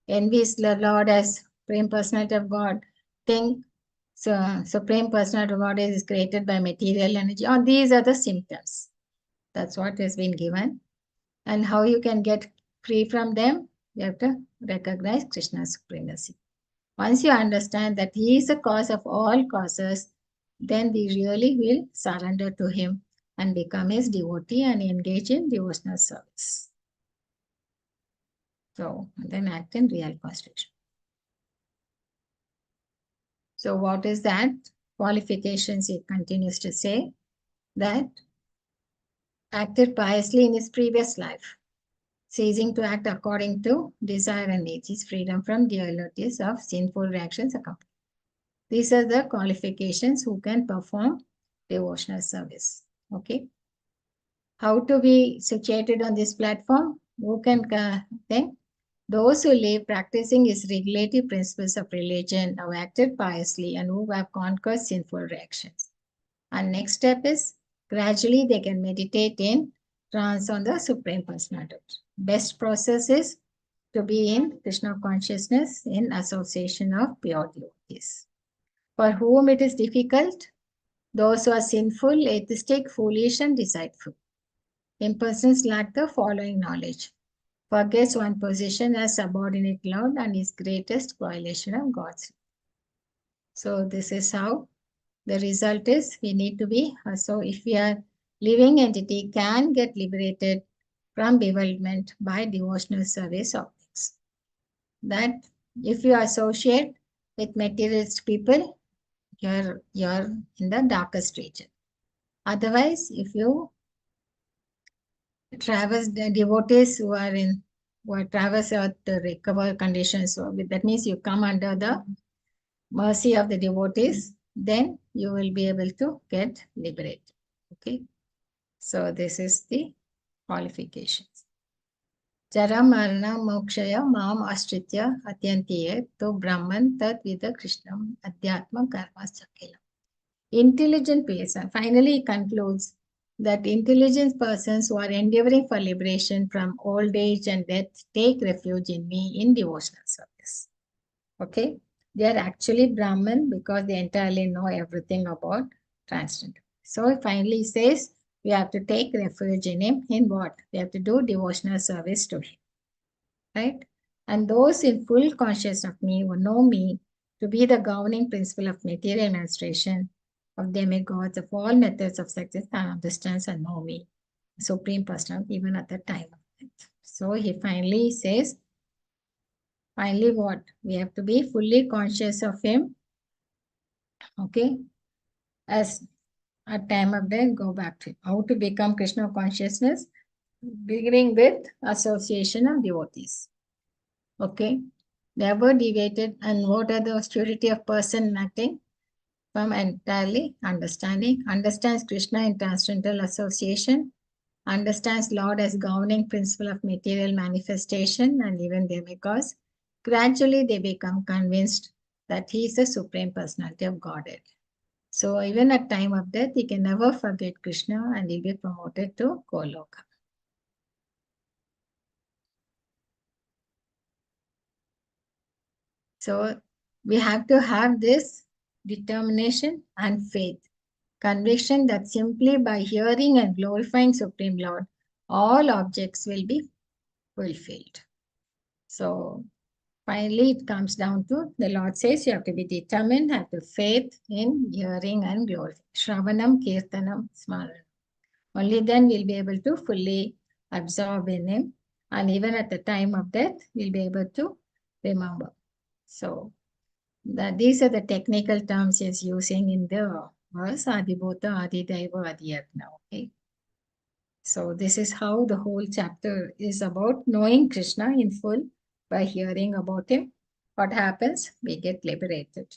envies the Lord as Supreme Personality of God, think so Supreme Personality of God is created by material energy. Oh, these are the symptoms. That's what has been given. And how you can get free from them, you have to recognize Krishna's supremacy. Once you understand that he is the cause of all causes, then we really will surrender to him and become his devotee and engage in devotional service. So then act in real constitution. So what is that? Qualifications, he continues to say that acted piously in his previous life, ceasing to act according to desire and needs, his freedom from dualities of sinful reactions accomplished. These are the qualifications who can perform devotional service. Okay. How to be situated on this platform? Who can think? Those who live practicing his regulative principles of religion, have acted piously, and who have conquered sinful reactions. And next step is gradually they can meditate in trance on the Supreme Personality. Best process is to be in Krishna consciousness in association of pure devotees. For whom it is difficult, those who are sinful, atheistic, foolish, and deceitful. Impersons lack the following knowledge. Forgets one position as subordinate Lord and is greatest violation of God's. So this is how the result is. We need to be, so if we are living entity can get liberated from bewilderment by devotional service objects. That if you associate with materialist people, you're in the darkest region. Otherwise, if you traverse the devotees who traverse the recover conditions, so that means you come under the mercy of the devotees, then you will be able to get liberated. Okay. So this is the qualifications. Jara marana mokshaya mam astritya atyantiye to brahman tat vida krishnam adhyatma karma sakila. Intelligent person finally concludes that intelligent persons who are endeavoring for liberation from old age and death take refuge in me in devotional service. Okay, they are actually Brahman because they entirely know everything about transcendental. So finally says we have to take refuge in him. In what? We have to do devotional service to him. Right? And those in full consciousness of me who know me to be the governing principle of material administration, of demigods, of all methods of success, and understands and know me, Supreme Personality, even at the time of death. So he finally says, finally what? We have to be fully conscious of him. Okay. As at time of death, go back to him. How to become Krishna consciousness? Beginning with association of devotees. Okay. Never deviated. And what are the austerity of person acting? From entirely understanding. Understands Krishna in transcendental association. Understands Lord as governing principle of material manifestation and even demigods. Gradually they become convinced that he is the Supreme Personality of Godhead. So even at time of death, he can never forget Krishna and he'll be promoted to Goloka. So we have to have this determination and faith, conviction that simply by hearing and glorifying Supreme Lord, all objects will be fulfilled. So finally, it comes down to the Lord says you have to be determined, have to faith in hearing and glorifying. Shravanam, Kirtanam, Smaranam. Only then we'll be able to fully absorb in him. And even at the time of death, we'll be able to remember. So these are the technical terms he's using in the verse Adibhota, Adidaiva, Adiyatna. Okay. So this is how the whole chapter is about knowing Krishna in full by hearing about him. What happens? We get liberated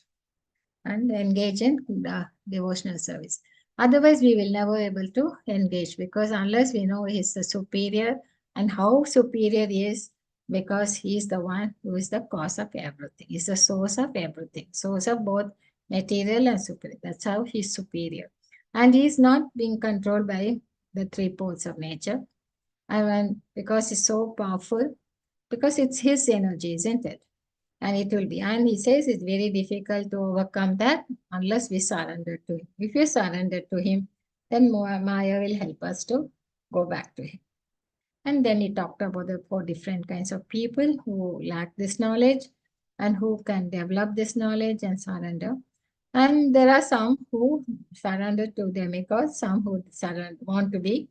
and engage in the devotional service. Otherwise, we will never able to engage because unless we know he is the superior and how superior he is, because he is the one who is the cause of everything. He is the source of everything, source of both material and superior. That's how he is superior. And he is not being controlled by the three poles of nature. And because he's so powerful, because it's his energy, isn't it? And it will be. And he says it's very difficult to overcome that unless we surrender to him. If we surrender to him, then Maya will help us to go back to him. And then he talked about the 4 different kinds of people who lack this knowledge and who can develop this knowledge and surrender. And there are some who surrender to demigods, some who want to be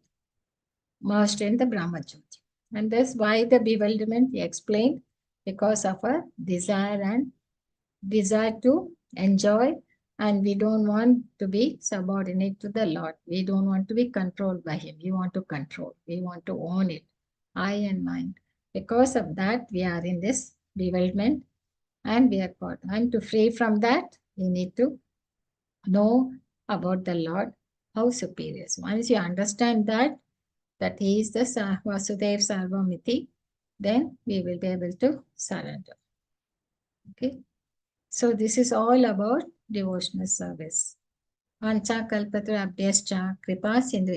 merged in the Brahmajyoti. And that's why the bewilderment he explained, because of a desire to enjoy, and we don't want to be subordinate to the Lord. We don't want to be controlled by him. We want to control. We want to own it, I and mind. Because of that, we are in this bewilderment and we are caught. And to free from that, we need to know about the Lord, how superior. Once you understand that he is the Vasudev Sarvamiti, then we will be able to surrender. Okay. So this is all about devotional service. Vancha kalpatra abhyascha kripa sindhu